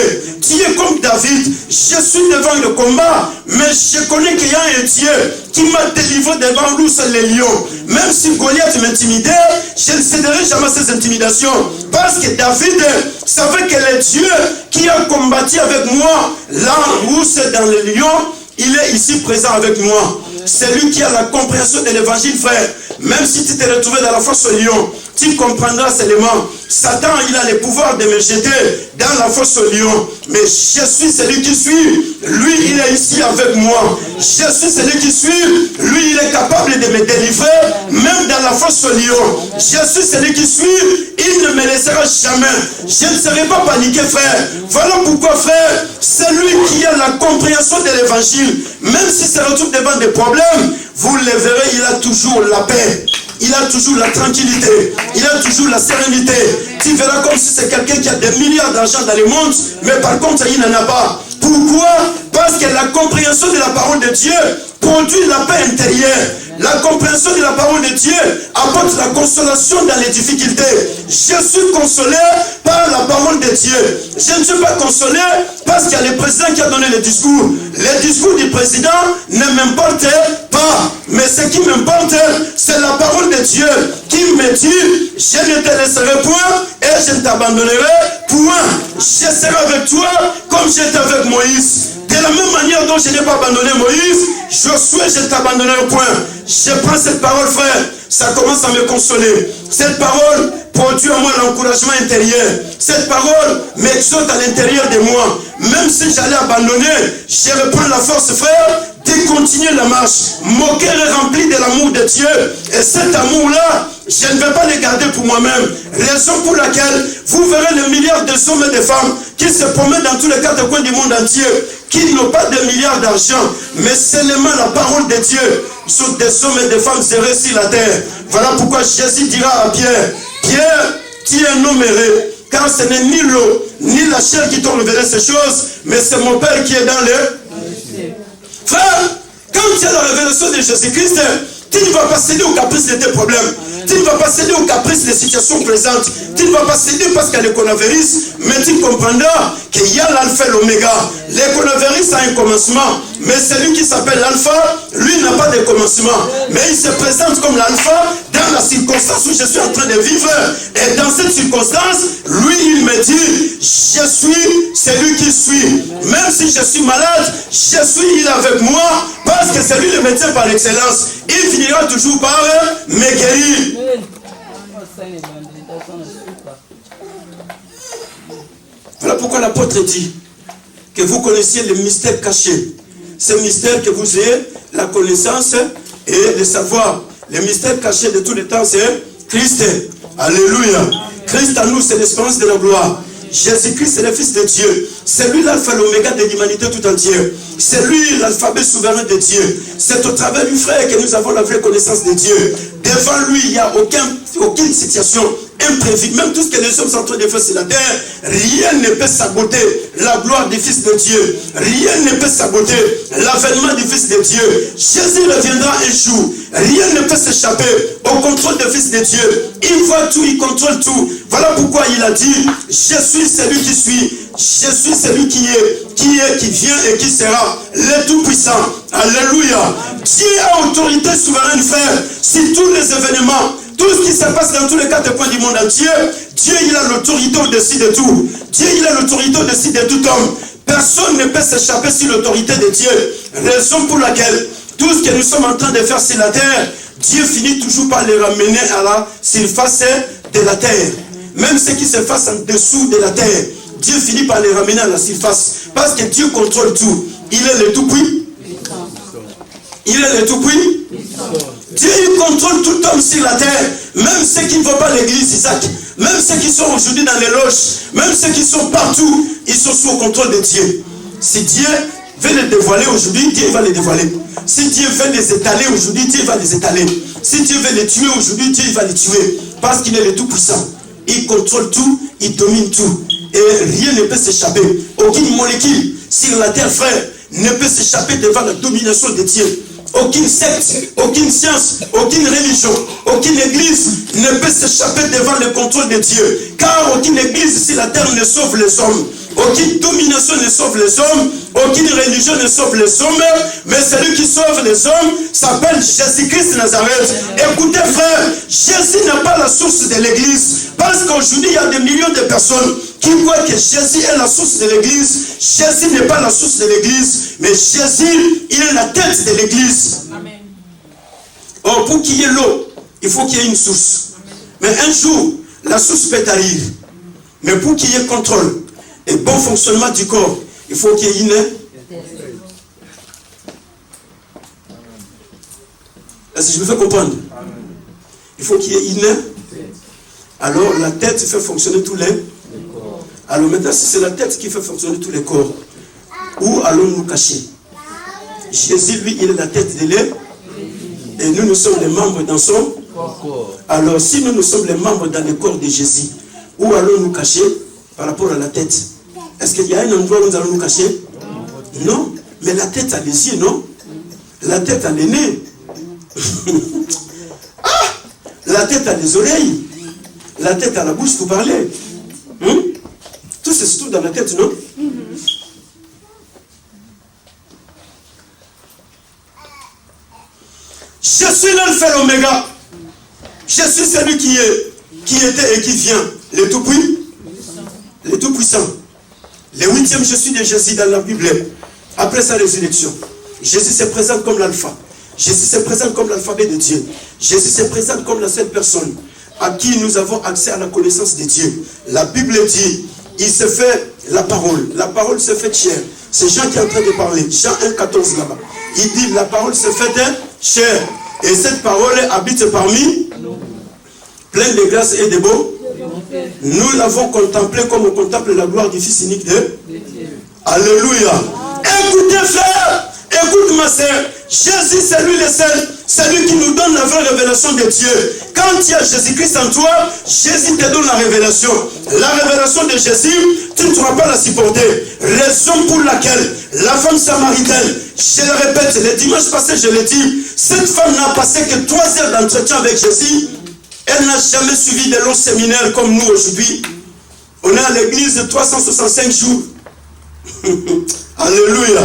Tu es comme David. Je suis devant le combat, mais je connais qu'il y a un Dieu qui m'a délivré devant l'ours et les lions. Même si Goliath m'intimidait, je ne céderai jamais à ces intimidations. Parce que David savait que le Dieu qui a combattu avec moi, l'ours dans les lions, il est ici présent avec moi. C'est lui qui a la compréhension de l'évangile, frère. Même si tu t'es retrouvé dans la fosse au lion, tu comprendras seulement. Satan, il a le pouvoir de me jeter dans la fosse au lion. Mais je suis celui qui suit. Lui, il est ici avec moi. Je suis celui qui suit. Lui, il est capable de me délivrer, même dans la fosse au lion. Je suis celui qui suit. Il ne me laissera jamais. Je ne serai pas paniqué, frère. Voilà pourquoi, frère, celui qui a la compréhension de l'évangile, même s'il se retrouve devant des problèmes, vous le verrez, il a toujours la paix. Il a toujours la tranquillité. Il a toujours la sérénité. Tu verras comme si c'est quelqu'un qui a des milliards d'argent dans le monde, mais par contre, il n'en a pas. Pourquoi? Parce que la compréhension de la parole de Dieu produit la paix intérieure. La compréhension de la parole de Dieu apporte la consolation dans les difficultés. Je suis consolé par la parole de Dieu. Je ne suis pas consolé parce qu'il y a le président qui a donné le discours. Le discours du président ne m'importe pas. Mais ce qui m'importe, c'est la parole de Dieu qui me dit, je ne te laisserai point et je ne t'abandonnerai point. Je serai avec toi comme j'étais avec Moïse. De la même manière dont je n'ai pas abandonné Moïse, Josué, je ne t'abandonnerai point. Je prends cette parole, frère, ça commence à me consoler. Cette parole produit en moi l'encouragement intérieur. Cette parole m'exhorte à l'intérieur de moi. Même si j'allais abandonner, je reprends la force, frère, de continuer la marche. Mon cœur est rempli de l'amour de Dieu. Et cet amour-là, je ne vais pas le garder pour moi-même. Raison pour laquelle vous verrez les milliards de hommes et de femmes qui se promènent dans tous les quatre coins du monde entier, qui n'ont pas de milliards d'argent, mais seulement la parole de Dieu. Sont des hommes et des femmes serrés sur la terre. Voilà pourquoi Jésus dira à Pierre, Pierre, tu es un homme heureux, car ce n'est ni l'eau, ni la chair qui t'ont révélé ces choses, mais c'est mon Père qui est dans le... Frère, quand tu as la révélation de Jésus-Christ, tu ne vas pas céder aux caprices de tes problèmes. Tu ne vas pas céder aux caprices des situations présentes. Tu ne vas pas céder parce qu'il y a le coronavirus, mais tu comprendras qu'il y a l'alpha et l'oméga. Le coronavirus a un commencement, mais celui qui s'appelle l'alpha, lui n'a pas de commencement. Mais il se présente comme l'alpha dans la circonstance où je suis en train de vivre. Et dans cette circonstance, lui, il me dit, je suis celui qui suis. Même si je suis malade, il est avec moi, parce que c'est lui le médecin par excellence. Il finira toujours par me guérir. Voilà pourquoi l'apôtre dit que vous connaissiez le mystère caché. Ce mystère que vous ayez la connaissance et le savoir. Le mystère caché de tout le temps, c'est Christ. Alléluia. Christ en nous, c'est l'espérance de la gloire. Jésus-Christ, c'est le Fils de Dieu. C'est lui l'alpha et l'oméga de l'humanité tout entière. C'est lui l'alphabet souverain de Dieu. C'est au travers du frère que nous avons la vraie connaissance de Dieu. Devant lui, il n'y a aucune situation imprévue. Même tout ce que les hommes sont en train de faire sur la terre, rien ne peut saboter la gloire du Fils de Dieu. Rien ne peut saboter l'avènement du Fils de Dieu. Jésus reviendra un jour. Rien ne peut s'échapper au contrôle du Fils de Dieu. Il voit tout, il contrôle tout. Voilà pourquoi il a dit, je suis celui qui suis. Je suis celui qui vient et qui sera le Tout-Puissant. Alléluia. Dieu a autorité souveraine, frère, sur tous les événements. Tout ce qui se passe dans tous les quatre coins du monde entier, Dieu, il a l'autorité au-dessus de tout. Dieu, il a l'autorité au-dessus de tout homme. Personne ne peut s'échapper sur l'autorité de Dieu. Raison pour laquelle tout ce que nous sommes en train de faire sur la terre, Dieu finit toujours par les ramener à la surface de la terre. Même ce qui se passe en dessous de la terre, Dieu finit par les ramener à la surface. Parce que Dieu contrôle tout. Il est le tout-puissant. Il est le tout-puissant. Dieu, il contrôle tout homme sur la terre. Même ceux qui ne vont pas à l'église, Isaac. Même ceux qui sont aujourd'hui dans les loges. Même ceux qui sont partout. Ils sont sous le contrôle de Dieu. Si Dieu veut les dévoiler aujourd'hui, Dieu va les dévoiler. Si Dieu veut les étaler aujourd'hui, Dieu va les étaler. Si Dieu veut les tuer aujourd'hui, Dieu va les tuer. Parce qu'il est le tout-puissant. Il contrôle tout, il domine tout. Et rien ne peut s'échapper. Aucune molécule sur la terre, frère, ne peut s'échapper devant la domination de Dieu. Aucune secte, aucune science, aucune religion, aucune église ne peut s'échapper devant le contrôle de Dieu. Car aucune église sur la terre ne sauve les hommes. Aucune domination ne sauve les hommes. Aucune religion ne sauve les hommes. Mais celui qui sauve les hommes s'appelle Jésus-Christ de Nazareth. Écoutez, frère, Jésus n'est pas la source de l'église. Parce qu'aujourd'hui, il y a des millions de personnes qui croient que Jésus est la source de l'église. Jésus n'est pas la source de l'église. Mais Jésus, il est la tête de l'église. Or, pour qu'il y ait l'eau, il faut qu'il y ait une source. Mais un jour, la source peut arriver. Mais pour qu'il y ait contrôle et bon fonctionnement du corps, il faut qu'il y ait une... Est-ce que je me fais comprendre? Il faut qu'il y ait une... Alors la tête fait fonctionner tous les... Alors maintenant, si c'est la tête qui fait fonctionner tous les corps, où allons-nous nous cacher? Jésus, lui, il est la tête de l'être. Et nous sommes les membres dans son corps. Alors si nous sommes les membres dans le corps de Jésus, où allons-nous nous cacher par rapport à la tête? Est-ce qu'il y a un endroit où nous allons nous cacher? Non. Mais la tête a les yeux, non? La tête a les nez. La tête a les oreilles. La tête a la bouche pour parler. Tout se trouve dans la tête, non? Je suis l'alpha et l'oméga. Je suis celui qui était et qui vient. Le Tout-Puissant. Le 8e, je suis de Jésus dans la Bible. Après sa résurrection, Jésus se présente comme l'alpha. Jésus se présente comme l'alphabet de Dieu. Jésus se présente comme la seule personne à qui nous avons accès à la connaissance de Dieu. La Bible dit, il se fait la parole. La parole se fait chair. C'est Jean qui est en train de parler. Jean 1,14 là-bas. Il dit, la parole se fait chair. Et cette parole habite parmi nous, pleine de grâce et de beau. Nous l'avons contemplé comme on contemple la gloire du Fils unique de Dieu. Alléluia. Écoutez frère, écoute ma soeur. Jésus c'est lui le seul, c'est lui qui nous donne la vraie révélation de Dieu. Quand il y a Jésus-Christ en toi, Jésus te donne la révélation. La révélation de Jésus, tu ne pourras pas la supporter. Raison pour laquelle la femme samaritaine, je le répète, le dimanche passé je l'ai dit, cette femme n'a passé que 3 heures d'entretien avec Jésus. Elle n'a jamais suivi de longs séminaires comme nous aujourd'hui. On est à l'église de 365 jours. Alléluia.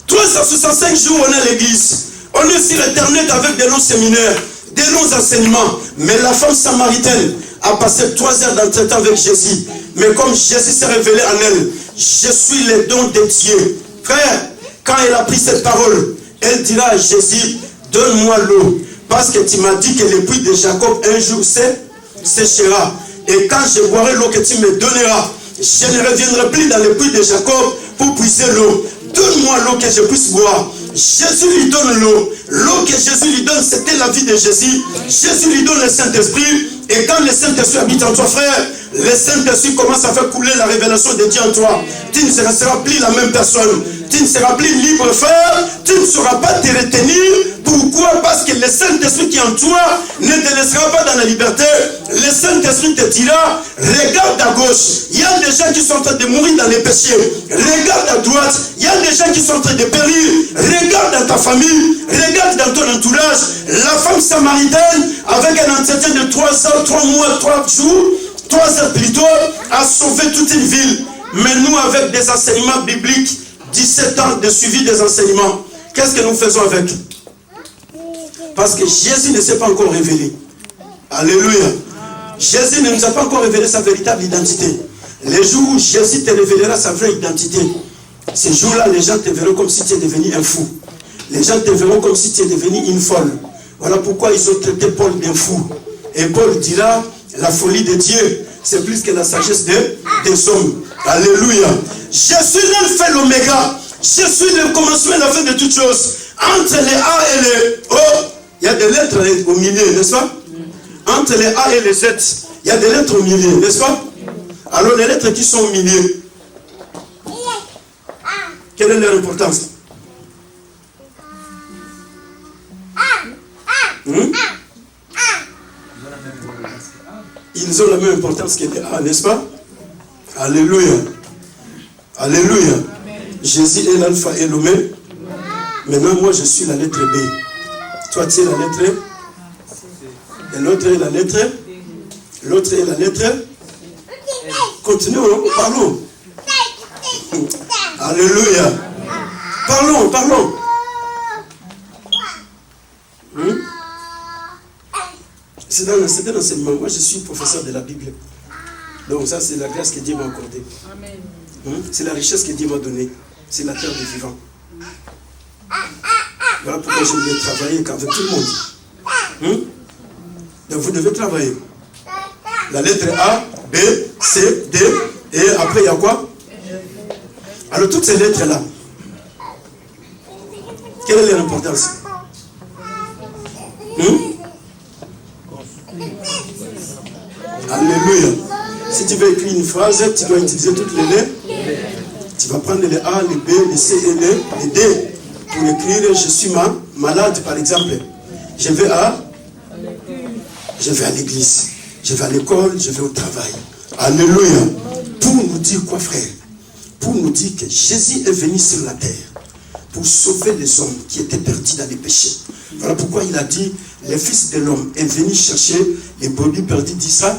365 jours on est à l'église. On est sur Internet avec des longs séminaires, des longs enseignements. Mais la femme samaritaine a passé 3 heures d'entretien avec Jésus. Mais comme Jésus s'est révélé en elle, je suis le don de Dieu. Frère, quand elle a pris cette parole, elle dira à Jésus, donne-moi l'eau. Parce que tu m'as dit que le puits de Jacob un jour séchera. Et quand je boirai l'eau que tu me donneras, je ne reviendrai plus dans le puits de Jacob pour puiser l'eau. Donne-moi l'eau que je puisse boire. Jésus lui donne l'eau. L'eau que Jésus lui donne, c'était la vie de Jésus. Jésus lui donne le Saint-Esprit. Et quand le Saint-Esprit habite en toi, frère, le Saint-Esprit commence à faire couler la révélation de Dieu en toi. Tu ne seras plus la même personne. Tu ne seras plus libre, frère. Tu ne sauras pas te retenir. Pourquoi? Parce que le Saint-Esprit qui est en toi ne te laissera pas dans la liberté. Le Saint-Esprit te dira, regarde à gauche. Il y a des gens qui sont en train de mourir dans les péchés. Regarde à droite. Il y a des gens qui sont en train de périr. Regarde dans ta famille. Regarde dans ton entourage. La femme samaritaine, avec un entretien de 3 ans, 3 mois, 3 jours, 3 heures plutôt, a sauvé toute une ville. Mais nous, avec des enseignements bibliques, 17 ans de suivi des enseignements, qu'est-ce que nous faisons avec? Parce que Jésus ne s'est pas encore révélé. Alléluia. Jésus ne nous a pas encore révélé sa véritable identité. Les jours où Jésus te révélera sa vraie identité, ces jours-là, les gens te verront comme si tu es devenu un fou. Les gens te verront comme si tu es devenu une folle. Voilà pourquoi ils ont traité Paul d'un fou. Et Paul dira, la folie de Dieu, c'est plus que la sagesse des hommes. Alléluia. Je suis l'alpha et l'oméga. Je suis le commencement et la fin de toutes choses. Entre les A et les O, il y a des lettres au milieu, n'est-ce pas? Entre les A et les Z, il y a des lettres au milieu, n'est-ce pas? Alors les lettres qui sont au milieu, quelle est leur importance? Ils ont la même importance que les A, n'est-ce pas? Alléluia. Alléluia. Jésus est l'alpha et l'oméga. Maintenant, moi, je suis la lettre B. Toi, tu es la lettre. Et l'autre est la lettre. L'autre est la lettre. Continuons, parlons. Alléluia. Parlons. C'est dans cet enseignement. Moi, je suis professeur de la Bible. Donc ça, c'est la grâce que Dieu m'a accordée. C'est la richesse que Dieu m'a donnée. C'est la terre des vivants. Voilà pourquoi je voulais travailler avec tout le monde. Donc vous devez travailler. La lettre A, B, C, D, et après il y a quoi? Alors toutes ces lettres-là, quelle est leur importance? Alléluia. Si tu veux écrire une phrase, tu dois utiliser toutes les lettres. Tu vas prendre les A, les B, les C et les D pour écrire je suis malade par exemple. Je vais à l'église, je vais à l'école, je vais au travail. Alléluia. Pour nous dire quoi, frère? Pour nous dire que Jésus est venu sur la terre pour sauver les hommes qui étaient perdus dans les péchés. Voilà pourquoi il a dit, le Fils de l'homme est venu chercher les brebis perdus d'Israël.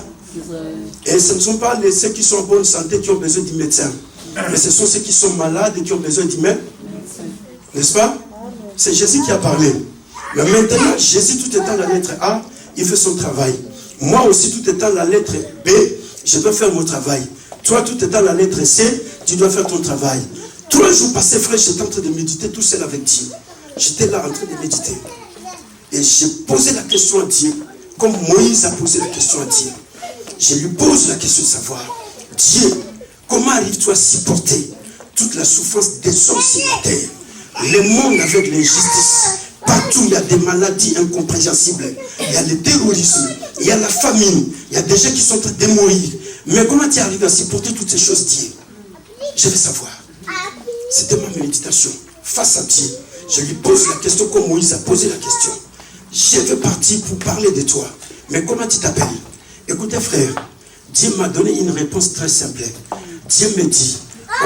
Et ce ne sont pas ceux qui sont en bonne santé qui ont besoin du médecin, mais ce sont ceux qui sont malades et qui ont besoin du médecin. N'est-ce pas? C'est Jésus qui a parlé. Mais maintenant, Jésus, tout étant la lettre A, il fait son travail. Moi aussi, tout étant la lettre B, je dois faire mon travail. Toi, tout étant la lettre C, tu dois faire ton travail. 3 jours passés, frère, j'étais en train de méditer tout seul avec Dieu. J'étais là en train de méditer. Et j'ai posé la question à Dieu, comme Moïse a posé la question à Dieu. Je lui pose la question de savoir, Dieu, comment arrives-tu à supporter toute la souffrance des hommes sur la terre? Le monde avec l'injustice. Partout, il y a des maladies incompréhensibles. Il y a le terrorisme, il y a la famine, il y a des gens qui sont en train de mourir. Mais comment tu arrives à supporter toutes ces choses, Dieu? Je veux savoir. C'était ma méditation. Face à Dieu, je lui pose la question comme Moïse a posé la question. Je veux partir pour parler de toi. Mais comment tu t'appelles? Écoutez, frère, Dieu m'a donné une réponse très simple. Dieu me dit,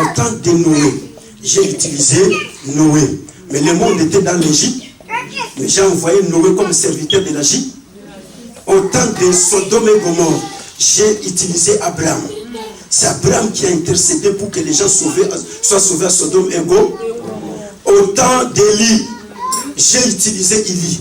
au temps de Noé, j'ai utilisé Noé. Mais le monde était dans l'Égypte. Mais j'ai envoyé Noé comme serviteur de l'Égypte. Au temps de Sodome et Gomorrhe, j'ai utilisé Abraham. C'est Abraham qui a intercédé pour que les gens soient sauvés à Sodome et Gomorrhe. Au temps d'Élie, j'ai utilisé Élie.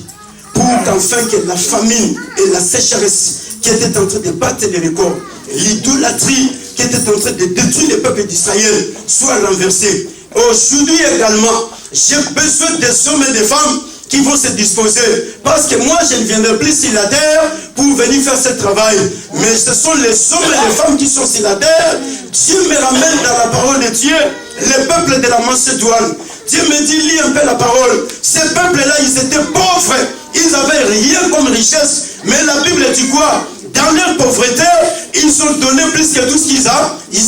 Pour qu'enfin que la famine et la sécheresse qui étaient en train de battre les records, l'idolâtrie qui était en train de détruire le peuple d'Israël soit renversée. Aujourd'hui également, j'ai besoin des hommes et des femmes qui vont se disposer. Parce que moi, je ne viendrai plus sur la terre pour venir faire ce travail. Mais ce sont les hommes et les femmes qui sont sur la terre. Dieu me ramène dans la parole de Dieu, le peuple de la Macédoine. Dieu me dit, lis un peu la parole. Ces peuples-là, ils étaient pauvres. Ils n'avaient rien comme richesse. Mais la Bible dit quoi? Dans leur pauvreté, ils ont donné plus que tout ce qu'ils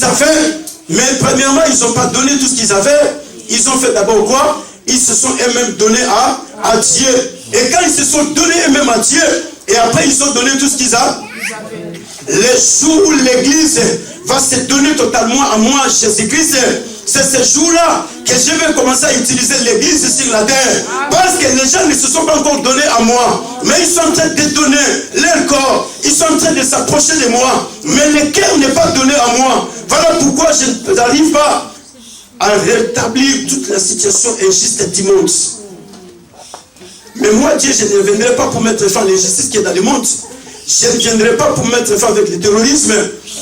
avaient. Mais premièrement, ils n'ont pas donné tout ce qu'ils avaient. Ils ont fait d'abord quoi? Ils se sont eux-mêmes donnés à Dieu. Et quand ils se sont donnés eux-mêmes à Dieu, et après ils ont donné tout ce qu'ils avaient, les jours où l'église va se donner totalement à moi, Jésus-Christ, c'est ce jour-là que je vais commencer à utiliser l'église sur la terre. Parce que les gens ne se sont pas encore donnés à moi. Mais ils sont en train de donner leur corps. Ils sont en train de s'approcher de moi. Mais le cœur n'est pas donné à moi. Voilà pourquoi je n'arrive pas à rétablir toute la situation injuste du monde. Mais moi, Dieu, je ne viendrai pas pour mettre fin à l'injustice qui est dans le monde. Je ne viendrai pas pour mettre fin avec le terrorisme.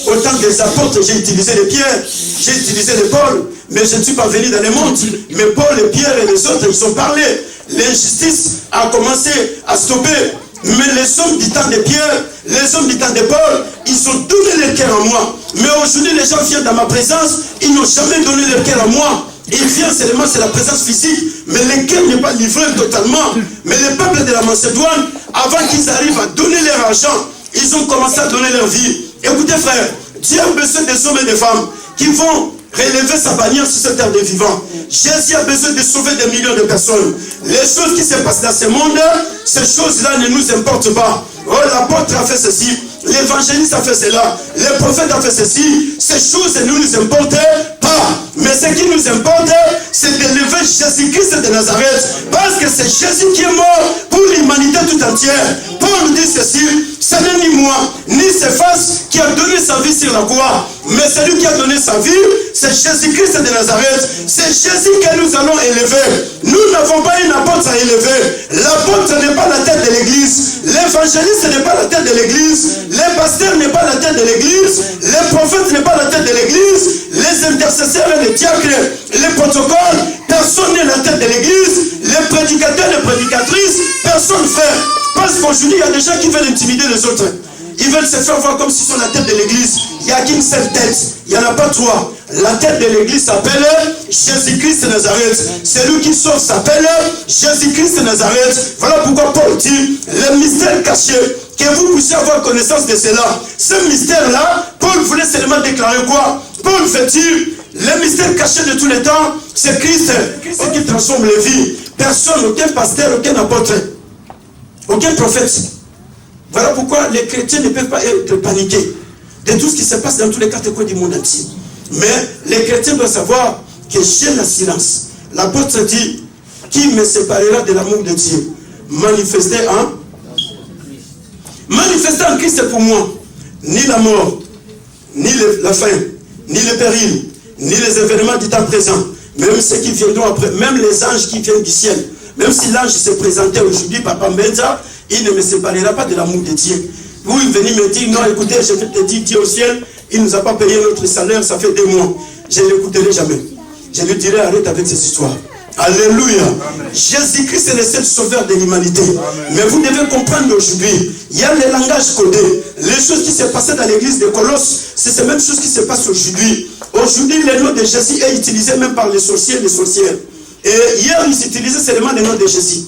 Autant des apôtres, j'ai utilisé les pierres, j'ai utilisé les Paul, mais je ne suis pas venu dans le monde. Mais Paul, les pierres et les autres, ils ont parlé. L'injustice a commencé à stopper. Mais les hommes du temps de Pierre, les hommes du temps de Paul, ils ont donné leur cœur à moi. Mais aujourd'hui, les gens viennent dans ma présence, ils n'ont jamais donné leur cœur à moi. Ils viennent seulement, c'est la présence physique, mais le cœur n'est pas livré totalement. Mais le peuple de la Macédoine, avant qu'ils arrivent à donner leur argent, ils ont commencé à donner leur vie. Écoutez, frère, Dieu a besoin des hommes et des femmes qui vont relever sa bannière sur cette terre des vivants. Jésus a besoin de sauver des millions de personnes. Les choses qui se passent dans ce monde, ces choses-là ne nous importent pas. Oh, l'apôtre a fait ceci, l'évangéliste a fait cela, le prophète a fait ceci. Ces choses ne nous importent pas. Mais ce qui nous importe, c'est d'élever Jésus-Christ de Nazareth. Parce que c'est Jésus qui est mort pour l'humanité tout entière. Paul nous dit ceci, ce n'est ni moi, ni Céphas qui a donné sa vie sur la croix. Mais celui qui a donné sa vie, c'est Jésus-Christ de Nazareth. C'est Jésus que nous allons élever. Nous n'avons pas une apôtre à élever. L'apôtre n'est pas la tête de l'église. L'évangéliste n'est pas la tête de l'église. Le pasteur n'est pas la tête de l'église. Le prophète n'est pas la tête de l'église. Les intercesseurs et les diacres, les protocoles, personne n'est la tête de l'église. Les prédicateurs et les prédicatrices, personne fait. Parce qu'aujourd'hui, il y a des gens qui veulent intimider les autres. Ils veulent se faire voir comme si sont la tête de l'église. Il n'y a qu'une seule tête. Il n'y en a pas trois. La tête de l'église s'appelle Jésus-Christ de Nazareth. Celui qui sauve s'appelle Jésus-Christ de Nazareth. Voilà pourquoi Paul dit, le mystère caché, que vous puissiez avoir connaissance de cela. Ce mystère-là, Paul voulait seulement déclarer quoi? Paul veut dire, le mystère caché de tous les temps, c'est Christ. Christ qui transforme les vies. Personne, aucun pasteur, aucun apôtre, aucun prophète. Voilà pourquoi les chrétiens ne peuvent pas être paniqués de tout ce qui se passe dans tous les quatre coins du monde entier. Mais les chrétiens doivent savoir que j'ai l'assurance. L'apôtre dit, qui me séparera de l'amour de Dieu? Manifester en Christ pour moi. Ni la mort, ni la faim, ni le péril, ni les événements du temps présent, même ceux qui viendront après, même les anges qui viennent du ciel. Même si l'ange se présentait aujourd'hui, Papa Menza, il ne me séparera pas de l'amour de Dieu. Vous, il venait me dire, non, écoutez, je vais te dire, Dieu au ciel, il ne nous a pas payé notre salaire, ça fait 2 mois. Je ne l'écouterai jamais. Je lui dirai, arrête avec ces histoires. Alléluia. Jésus-Christ est le seul sauveur de l'humanité. Mais vous devez comprendre aujourd'hui, il y a les langages codés. Les choses qui se passaient dans l'église de Colosse, c'est ces mêmes choses qui se passent aujourd'hui. Aujourd'hui, le nom de Jésus est utilisé même par les sorciers et les sorcières. Et hier, ils utilisaient seulement le nom de Jésus.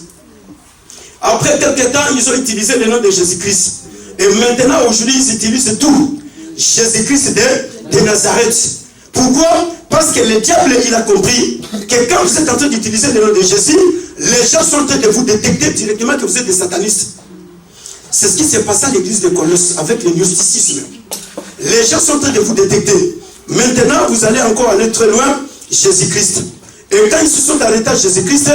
Après quelques temps, ils ont utilisé le nom de Jésus-Christ. Et maintenant, aujourd'hui, ils utilisent tout. Jésus-Christ de Nazareth. Pourquoi? Parce que le diable, il a compris que quand vous êtes en train d'utiliser le nom de Jésus, les gens sont en train de vous détecter directement que vous êtes des satanistes. C'est ce qui s'est passé à l'église de Colosse avec le gnosticisme. Les gens sont en train de vous détecter. Maintenant, vous allez encore aller très loin, Jésus-Christ. Et quand ils se sont arrêtés à Jésus-Christ,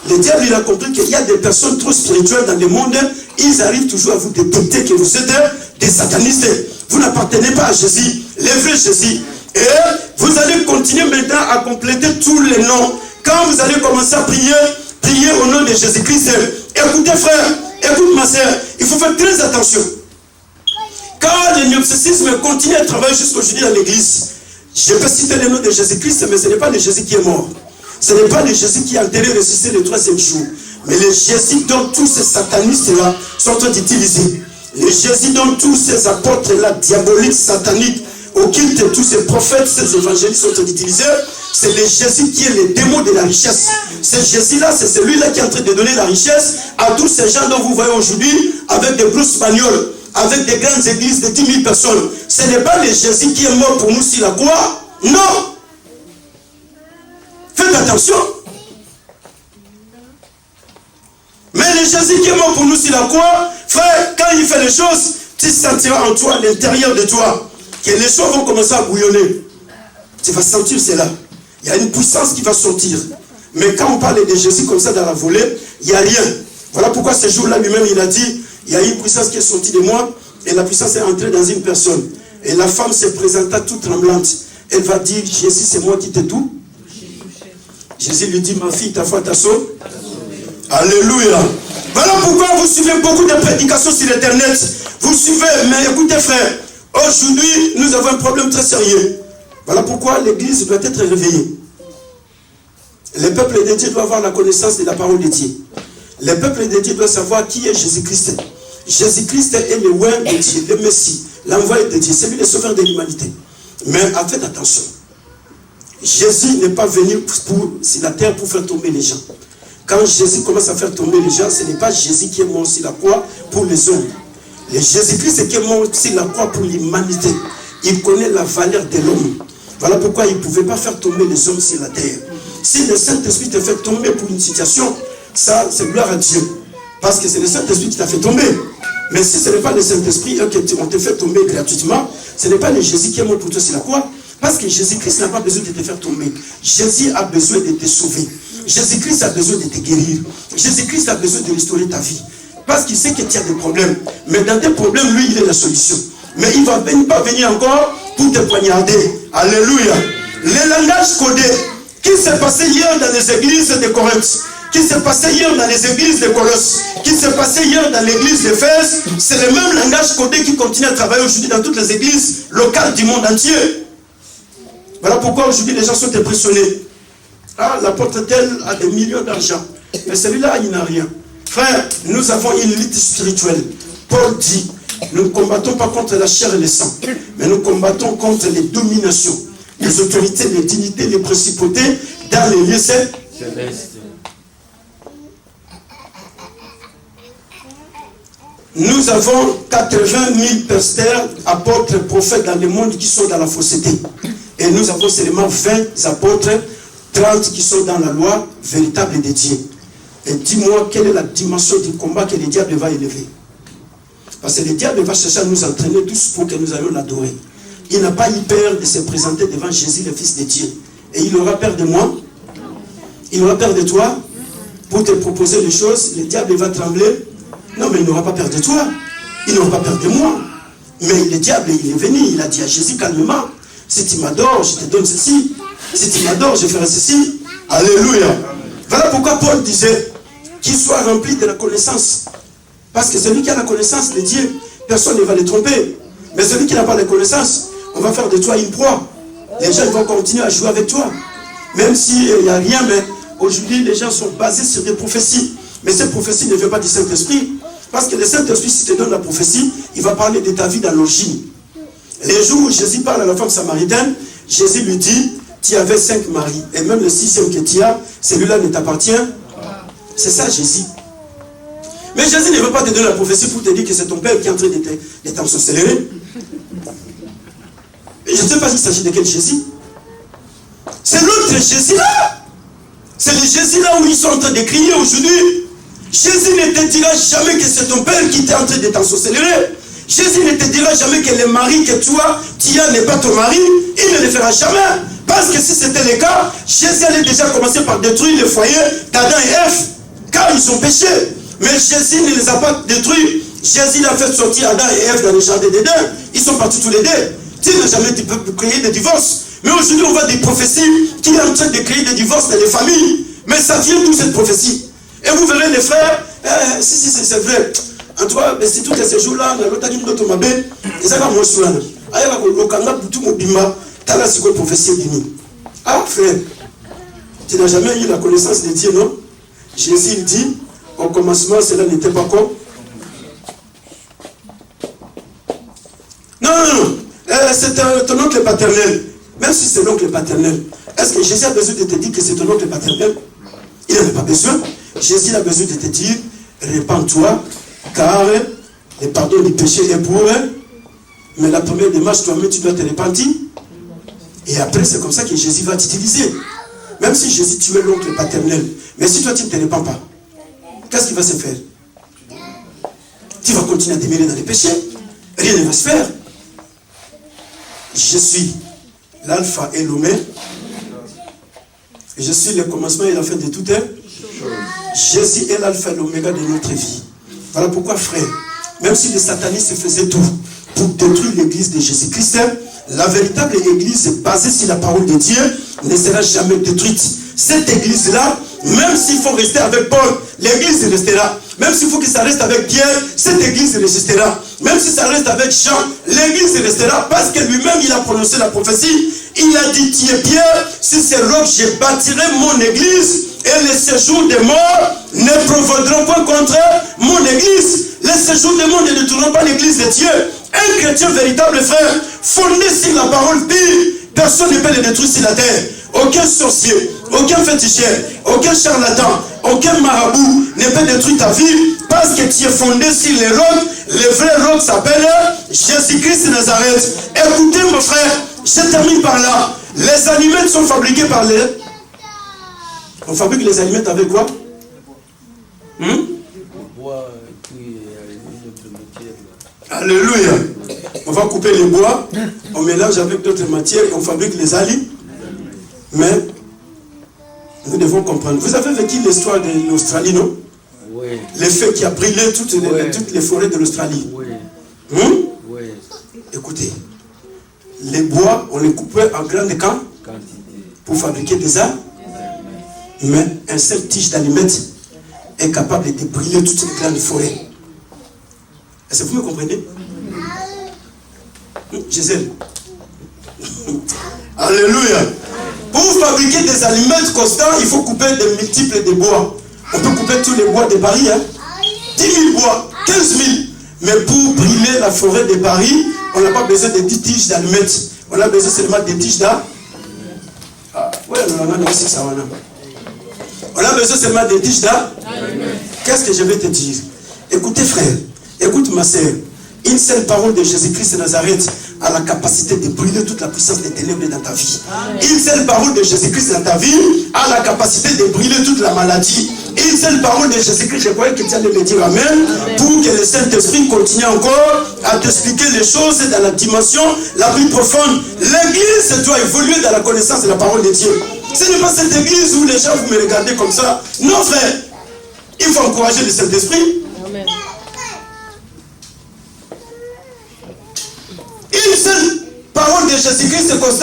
le diable, il a compris qu'il y a des personnes trop spirituelles dans le monde, ils arrivent toujours à vous détecter que vous êtes des satanistes. Vous n'appartenez pas à Jésus, le vrai Jésus. Et vous allez continuer maintenant à compléter tous les noms. Quand vous allez commencer à prier au nom de Jésus-Christ, écoutez frère, écoute ma soeur, il faut faire très attention. Quand le gnosticisme continue à travailler jusqu'aujourd'hui dans l'église, je peux citer le nom de Jésus-Christ, mais ce n'est pas le Jésus qui est mort. Ce n'est pas le Jésus qui a enterré et ressuscité le 3e jour. Mais le Jésus dont tous ces satanistes-là sont en train d'utiliser. Le Jésus dont tous ces apôtres-là, diaboliques, sataniques, occultes, tous ces prophètes, ces évangélistes sont en train d'utiliser, c'est le Jésus qui est le démon de la richesse. Ce Jésus-là, c'est celui-là qui est en train de donner la richesse à tous ces gens dont vous voyez aujourd'hui avec des grosses bagnoles, avec des grandes églises de 10 000 personnes. Ce n'est pas le Jésus qui est mort pour nous sur la croix. Non! Faites attention. Mais le Jésus qui est mort pour nous sur la croix, frère, quand il fait les choses, tu sentiras en toi, à l'intérieur de toi, que les choses vont commencer à bouillonner. Tu vas sentir cela. Il y a une puissance qui va sortir. Mais quand on parle de Jésus comme ça dans la volée, il n'y a rien. Voilà pourquoi ce jour-là lui-même, il a dit, il y a une puissance qui est sortie de moi, et la puissance est entrée dans une personne. Et la femme se présenta toute tremblante. Elle va dire, Jésus, c'est moi qui t'ai tout. Jésus lui dit, ma fille, ta foi t'a sauvé. Alléluia. Voilà pourquoi vous suivez beaucoup de prédications sur Internet. Vous suivez, mais écoutez frère, aujourd'hui, nous avons un problème très sérieux. Voilà pourquoi l'église doit être réveillée. Le peuple de Dieu doit avoir la connaissance de la parole de Dieu. Le peuple de Dieu doit savoir qui est Jésus-Christ. Jésus-Christ est le roi de Dieu, le Messie, l'envoyé de Dieu, c'est lui le sauveur de l'humanité. Mais faites attention. Jésus n'est pas venu sur la terre pour faire tomber les gens. Quand Jésus commence à faire tomber les gens, ce n'est pas Jésus qui est mort sur la croix pour les hommes. Le Jésus-Christ qui est mort sur la croix pour l'humanité. Il connaît la valeur de l'homme. Voilà pourquoi il ne pouvait pas faire tomber les hommes sur la terre. Si le Saint-Esprit te fait tomber pour une situation, ça c'est gloire à Dieu. Parce que c'est le Saint-Esprit qui t'a fait tomber. Mais si ce n'est pas le Saint-Esprit qu'on te fait tomber gratuitement, ce n'est pas le Jésus qui est mort pour toi sur la croix. Parce que Jésus-Christ n'a pas besoin de te faire tomber. Jésus a besoin de te sauver. Jésus-Christ a besoin de te guérir. Jésus-Christ a besoin de restaurer ta vie. Parce qu'il sait que tu as des problèmes. Mais dans tes problèmes, lui, il est la solution. Mais il ne va pas venir encore pour te poignarder. Alléluia. Les langages codés qui s'est passé hier dans les églises de Corinthe, qui s'est passé hier dans les églises de Colosse, qui s'est passé hier dans l'église d'Éphèse, c'est le même langage codé qui continue à travailler aujourd'hui dans toutes les églises locales du monde entier. Voilà pourquoi aujourd'hui les gens sont impressionnés. Ah, l'apôtre tel a des millions d'argent. Mais celui-là, il n'a rien. Frère, nous avons une lutte spirituelle. Paul dit, nous ne combattons pas contre la chair et le sang, mais nous combattons contre les dominations, les autorités, les dignités, les principautés dans les lieux célestes. Nous avons 80 000 pasteurs, apôtres, prophètes dans le monde qui sont dans la fausseté. Et nous avons seulement 20 apôtres, 30 qui sont dans la loi véritable des dieux. Et dis-moi, quelle est la dimension du combat que le diable va élever? Parce que le diable va chercher à nous entraîner tous pour que nous allions l'adorer. Il n'a pas eu peur de se présenter devant Jésus, le Fils de Dieu. Et il aura peur de moi? Il aura peur de toi? Pour te proposer des choses, le diable va trembler. Non, mais il n'aura pas peur de toi. Il n'aura pas peur de moi. Mais le diable, il est venu, il a dit à Jésus calmement, si tu m'adores, je te donne ceci. Si tu m'adores, je ferai ceci. Alléluia. Voilà pourquoi Paul disait qu'il soit rempli de la connaissance. Parce que celui qui a la connaissance de Dieu, personne ne va le tromper. Mais celui qui n'a pas la connaissance, on va faire de toi une proie. Les gens vont continuer à jouer avec toi. Même s'il n'y a rien, mais aujourd'hui, les gens sont basés sur des prophéties. Mais cette prophétie ne vient pas du Saint-Esprit. Parce que le Saint-Esprit, s'il te donne la prophétie, il va parler de ta vie dans l'origine. Les jours où Jésus parle à la femme samaritaine, Jésus lui dit, tu avais 5 maris. Et même le 6e que tu as, celui-là ne t'appartient. C'est ça Jésus. Mais Jésus ne veut pas te donner la prophétie pour te dire que c'est ton père qui est en train de t'ensorceler. Et je ne sais pas s'il s'agit de quel Jésus. C'est l'autre Jésus-là. C'est le Jésus-là où ils sont en train de crier aujourd'hui. Jésus ne te dira jamais que c'est ton père qui est en train de t'ensorceler. Jésus ne te dira jamais que le mari que toi, tu as n'est pas ton mari. Il ne le fera jamais. Parce que si c'était le cas, Jésus allait déjà commencer par détruire le foyer d'Adam et Ève. Car ils ont péché. Mais Jésus ne les a pas détruits. Jésus a fait sortir Adam et Ève dans le jardin d'Éden. Ils sont partis tous les deux. Dieu n'a jamais créé de divorce. Mais aujourd'hui, on voit des prophéties qui sont en train de créer des divorces dans les familles. Mais ça vient d'où cette prophétie? Et vous verrez les frères, si c'est vrai. En tout cas, c'est tous ces jours-là, dans l'autre année, notre mabé, ils ont moi sur l'année. Aïe, le kanga, tout mon bima, t'as la seconde prophétie dini. Ah, frère, tu n'as jamais eu la connaissance de Dieu, non? Jésus, il dit, au commencement, cela n'était pas comme. Non. C'est ton oncle paternel. Même si c'est l'oncle paternel, est-ce que Jésus a besoin de te dire que c'est ton oncle paternel? Il n'en a pas besoin. Jésus a besoin de te dire, répands-toi, car le pardon du péché est pour eux. Mais la première démarche, toi-même, tu dois te repentir. Et après, c'est comme ça que Jésus va t'utiliser. Même si Jésus, tu es l'oncle paternel. Mais si toi, tu ne te repens pas, qu'est-ce qui va se faire? Tu vas continuer à demeurer dans les péchés. Rien ne va se faire. Je suis l'alpha et l'oméga. Je suis le commencement et la fin de tout. Jésus est l'alpha et l'oméga de notre vie. Voilà pourquoi, frère, même si les satanistes faisaient tout pour détruire l'église de Jésus-Christ, la véritable église basée sur la parole de Dieu ne sera jamais détruite. Cette église-là, même s'il faut rester avec Paul, l'église restera. Même s'il faut que ça reste avec Pierre, cette église restera. Même si ça reste avec Jean, l'église restera. Parce que lui-même, il a prononcé la prophétie. Il a dit, tu es Pierre, sur ces rocs, je bâtirai mon église. Et les séjours des morts ne provoqueront pas contre mon église. Les séjours des morts ne détruiront pas l'église de Dieu. Un chrétien véritable, frère, fondé sur la parole pure, personne ne peut le détruire sur la terre. Aucun sorcier, aucun féticheur, aucun charlatan, aucun marabout ne peut détruire ta vie parce que tu es fondé sur les rocs. Le vrai roc s'appelle Jésus-Christ de Nazareth. Écoutez mon frère, je termine par là. Les aliments sont fabriqués par les... On fabrique les aliments avec quoi? Alléluia. On va couper les bois, on mélange avec d'autres matières, on fabrique les aliments. Mais nous devons comprendre. Vous avez vécu l'histoire de l'Australie, non? Oui. Le feu qui a brûlé toutes les forêts de l'Australie. Oui. Oui. Écoutez, les bois, on les coupait en grande quantité pour fabriquer des armes. Mais un seul tige d'allumettes est capable de brûler toutes les grandes forêts. Est-ce que vous me comprenez? Gisèle. Alléluia. Pour fabriquer des aliments constants, il faut couper des multiples de bois. On peut couper tous les bois de Paris. 10 000 bois, 15 000. Mais pour brûler la forêt de Paris, on n'a pas besoin de 10 tiges d'allumettes. On a besoin seulement des tiges d'allumettes. On a besoin seulement des tiges d'allumettes. Qu'est-ce que je vais te dire? Écoutez frère, écoute ma sœur. Une seule parole de Jésus-Christ de Nazareth a la capacité de brûler toute la puissance des ténèbres dans ta vie. Une seule parole de Jésus-Christ dans ta vie a la capacité de brûler toute la maladie. Une seule parole de Jésus-Christ, je croyais que tu allais me dire amen, pour que le Saint-Esprit continue encore à t'expliquer les choses dans la dimension la plus profonde. L'église doit évoluer dans la connaissance de la parole de Dieu. Ce n'est pas cette église où les gens vous me regardez comme ça. Non frère, il faut encourager le Saint-Esprit. Amen. Une seule parole de Jésus-Christ, c'est comme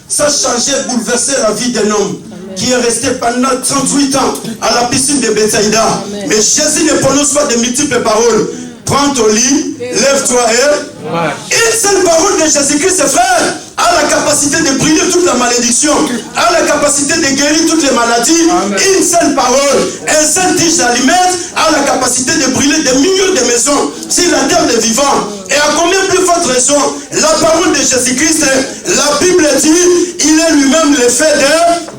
ça changeait, bouleversait la vie d'un homme qui est resté pendant 38 ans à la piscine de Bethsaïda. Mais Jésus ne prononce pas de multiples paroles. Prends ton lit, lève-toi et... Une seule parole de Jésus-Christ, frère, a la capacité de brûler toute la malédiction, a la capacité de guérir toutes les maladies. Amen. Une seule parole, un seul tige d'allumettes a la capacité de brûler des millions de maisons sur la terre des vivants. Et à combien plus forte raison, la parole de Jésus-Christ, la Bible dit, il est lui-même le fait de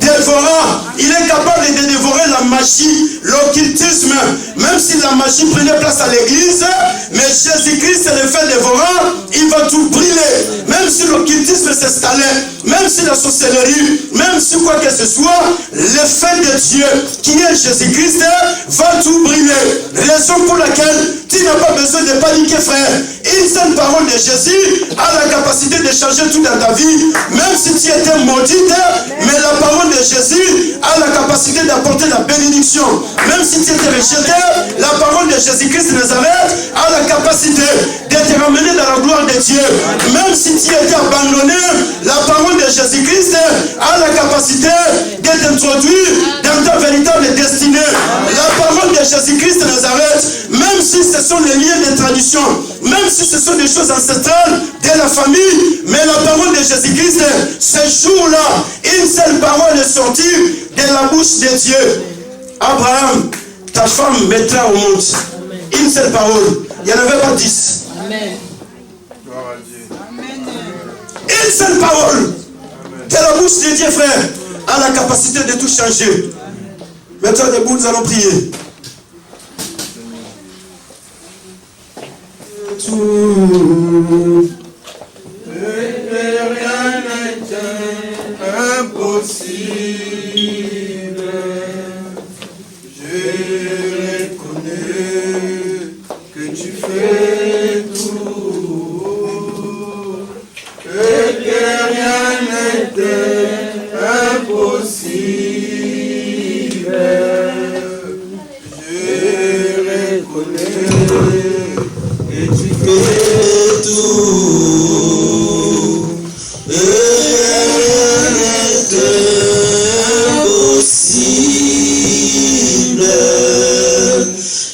dévorant. Il est capable de dévorer la magie, l'occultisme, même si la magie prenait place à l'église, mais Jésus-Christ est le fait dévorant, il va tout brûler. Même si l'occultisme s'installait, même si la sorcellerie, même si quoi que ce soit, le fait de Dieu, qui est Jésus-Christ, va tout brûler. Raison pour laquelle tu n'as pas besoin de paniquer, frère. Une seule parole de Jésus a la capacité de changer tout dans ta vie, même si tu étais maudite, mais la parole de Jésus a la capacité d'apporter la bénédiction. Même si tu étais rejeté, la parole de Jésus-Christ de Nazareth a la capacité de te ramener dans la gloire de Dieu. Même si tu étais abandonné, la parole de Jésus-Christ a la capacité de t'introduire dans ta véritable destinée. La parole de Jésus-Christ de Nazareth, même si ce sont les liens de tradition, même si ce sont des choses ancestrales de la famille, mais la parole de Jésus-Christ, ce jour-là, une seule parole est sortie de la bouche de Dieu. Abraham, ta femme mettra au monde. Amen. Une seule parole. Il n'y en avait pas 10. Amen. Une seule parole de la bouche de Dieu, frère, a la capacité de tout changer. Maintenant, debout, nous allons prier. Tout et rien n'est impossible. Je reconnais que tu fais tout et que rien n'est impossible. Je reconnais et tu fais tout, et rien n'est impossible.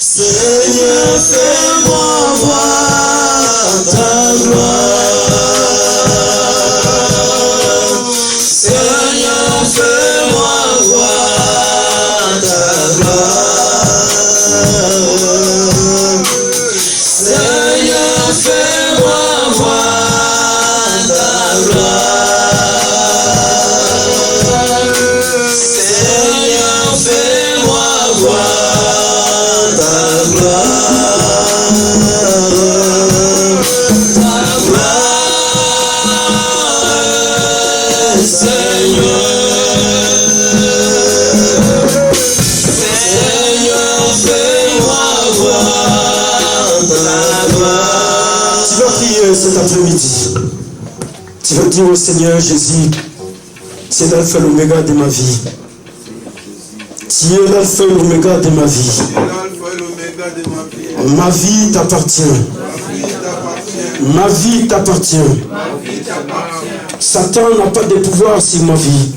Seigneur, fais-moi voir ta gloire. Seigneur, fais-moi voir ta gloire. Seigneur, fais-moi voir ta gloire. Seigneur, fais-moi voir ta gloire. Ta gloire, Seigneur. Seigneur, fais-moi voir ta gloire. Tu vas prier cet après-midi. Tu vas dire au Seigneur Jésus, tu es l'alpha et l'oméga de ma vie. Tu es l'alpha et l'oméga de ma vie. Ma vie t'appartient. Ma vie t'appartient. Satan n'a pas de pouvoir sur ma vie.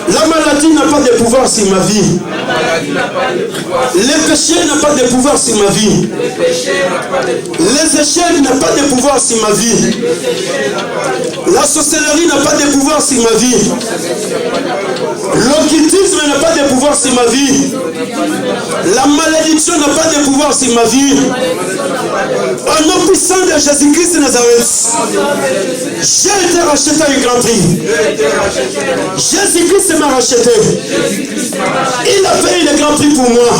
La maladie n'a pas de pouvoir sur ma vie. Le péché n'a pas de pouvoir sur ma vie. Les échecs n'ont pas de pouvoir sur ma vie. La sorcellerie n'a pas de pouvoir sur ma vie. L'occultisme n'a pas de pouvoir sur ma vie. La malédiction n'a pas de pouvoir sur ma vie. Au nom puissant de Jésus-Christ de Nazareth, j'ai été racheté à un grand prix. Jésus-Christ m'a racheté. Il a payé le grand prix pour moi.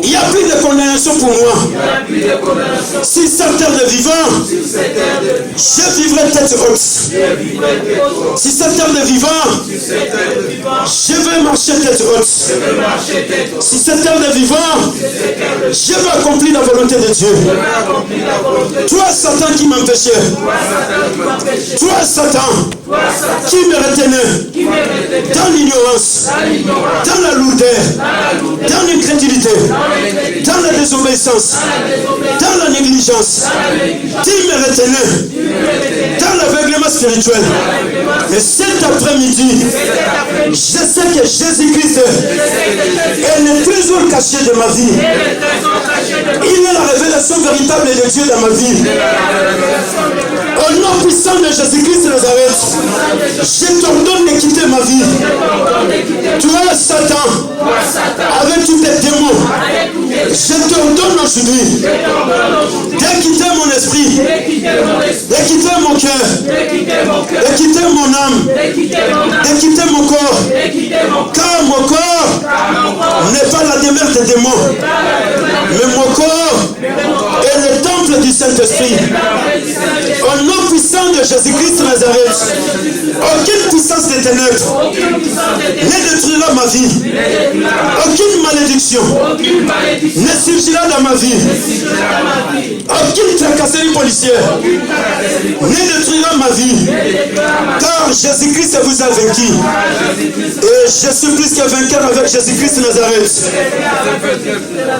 Il n'y a plus de condamnation pour moi. Si cette terre de vivant, je vivrai tête haute. Si cette terre de vivant, je vais marcher tête haute. Si cette terre de vivant, je vais accomplir la volonté de Dieu. Toi, Satan, qui m'empêchait. Toi, Satan, qui me retenait dans l'ignorance, dans la lourdeur, dans l'incrédulité, dans la désobéissance, dans la négligence, qui me retenait dans l'aveuglement spirituel. Et cet après-midi, je sais que Jésus-Christ est le trésor caché de ma vie. Il est la révélation véritable de Dieu dans ma vie. Au nom puissant de Jésus-Christ de Nazareth, je t'ordonne de quitter ma vie. Toi, Satan, avec tous tes démons, je t'ordonne aujourd'hui de quitter mon esprit, de quitter mon cœur, de quitter mon âme, de quitter mon corps, car mon corps n'est pas la demeure des démons, mais mon corps est le temple du Saint-Esprit. Au nom puissant de Jésus-Christ de Nazareth, aucune puissance des ténèbres ne détruira ma vie. Aucune malédiction ne surgira dans ma vie. Aucune tracasserie policière ne détruira ma vie. Car Jésus-Christ vous a vaincu. Et je suis plus que vainqueur avec Jésus-Christ de Nazareth.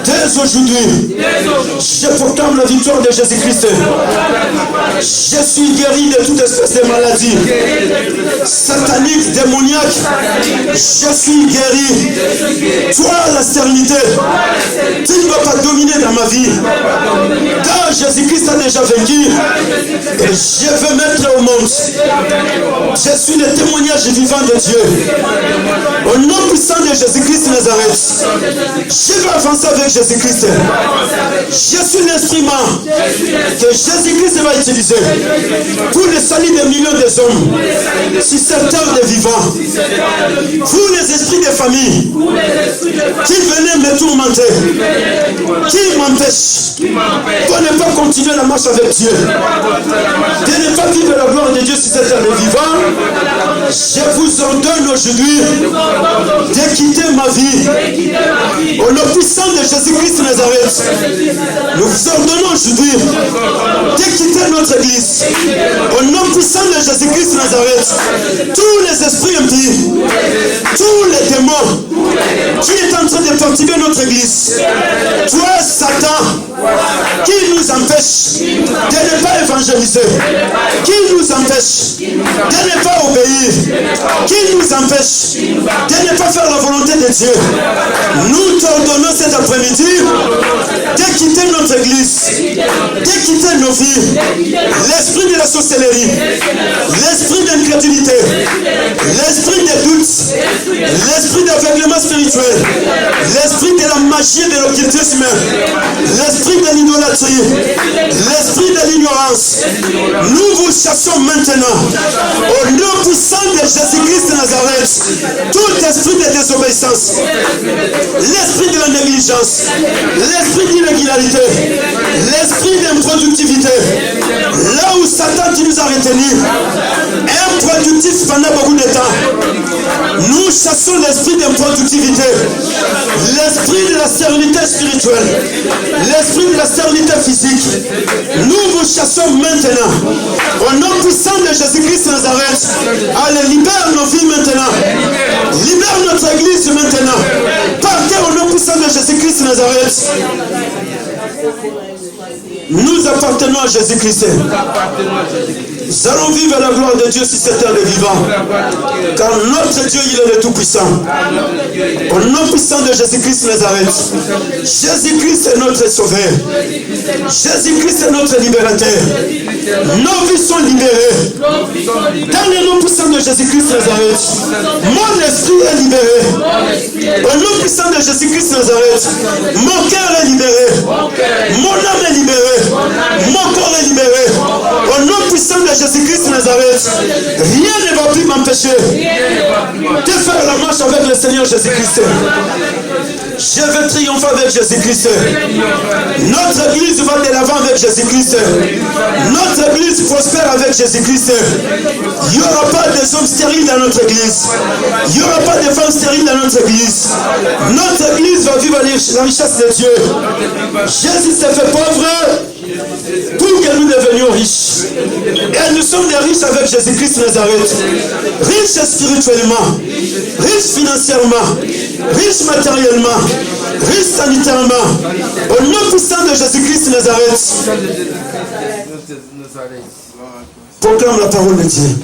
Dès aujourd'hui, je proclame la victoire de Jésus-Christ. Je suis guéri de toute espèce de maladie satanique, démoniaque. Je suis guéri. Toi, la stérilité, tu ne vas pas dominer dans ma vie. Car Jésus-Christ a déjà vaincu. Et je veux mettre au monde. Je suis le témoignage vivant de Dieu. Au nom puissant de Jésus-Christ de Nazareth, je vais avancer avec Jésus-Christ. Je suis l'instrument que Jésus-Christ va utiliser pour le salut des millions des hommes sur cette terre de vivants. Vous les esprits de famille qui venaient me tourmenter, qui m'empêchent de ne pas continuer la marche avec Dieu, de ne pas vivre la gloire de Dieu sur cette terre de vivants, je vous ordonne aujourd'hui de quitter ma vie. Au nom puissant de Jésus-Christ de Nazareth, nous vous ordonnons aujourd'hui de quitter notre église. Au nom puissant de Jésus-Christ de Nazareth, tous les esprits impies, tous les démons qui est en train de perturber notre église, toi Satan, qui nous empêche de ne pas évangéliser, qui nous empêche de ne pas obéir, qui nous empêche de ne pas faire la volonté de Dieu, nous t'ordonnons cet après-midi de quitter notre église, de quitter nos vies, l'esprit de la sorcellerie, l'esprit d'incrédulité, l'esprit de doute, l'esprit d'aveuglement spirituel, l'esprit de la magie et de l'occultisme, l'esprit de l'idolâtrie, l'esprit de l'ignorance. Nous vous chassons maintenant au nom puissant de Jésus-Christ de Nazareth tout esprit de désobéissance, l'esprit de la négligence, l'esprit d'irrégularité, l'esprit d'improductivité. Là où Satan qui nous a retenus, improductif pendant beaucoup de temps, nous chassons l'esprit d'improductivité, l'esprit de la stérilité spirituelle, l'esprit de la stérilité physique. Nous vous chassons maintenant au nom puissant de Jésus-Christ de Nazareth. Allez, libère nos vies maintenant, libère notre église maintenant. Partez au nom puissant de Jésus-Christ de Nazareth. Nous appartenons à Jésus-Christ. Nous allons vivre la gloire de Dieu sur cette terre de vivants. Car notre Dieu, il est le Tout-Puissant. Au nom puissant de Jésus-Christ de Nazareth. Jésus-Christ est notre Sauveur. Jésus-Christ est notre libérateur. Nos vies sont libérées. Dans le nom puissant de Jésus-Christ Nazareth. Mon esprit est libéré. Au nom puissant de Jésus-Christ Nazareth. Mon cœur est libéré. Mon âme est libérée. Mon corps est libéré. Au nom puissant de Jésus-Christ Nazareth. Rien ne va plus m'empêcher de faire la marche avec le Seigneur Jésus-Christ. Je vais triompher avec Jésus-Christ. Notre église va de l'avant avec Jésus-Christ. Notre église prospère avec Jésus-Christ. Il n'y aura pas des hommes stériles dans notre église. Il n'y aura pas de femmes stériles dans notre église. Notre église va vivre la richesse de Dieu. Jésus s'est fait pauvre pour que nous devenions riches. Et nous sommes des riches avec Jésus-Christ Nazareth. Riches spirituellement, riches financièrement, riches matériellement, riches sanitairement. Au nom puissant de Jésus-Christ Nazareth. Proclame la parole de Dieu.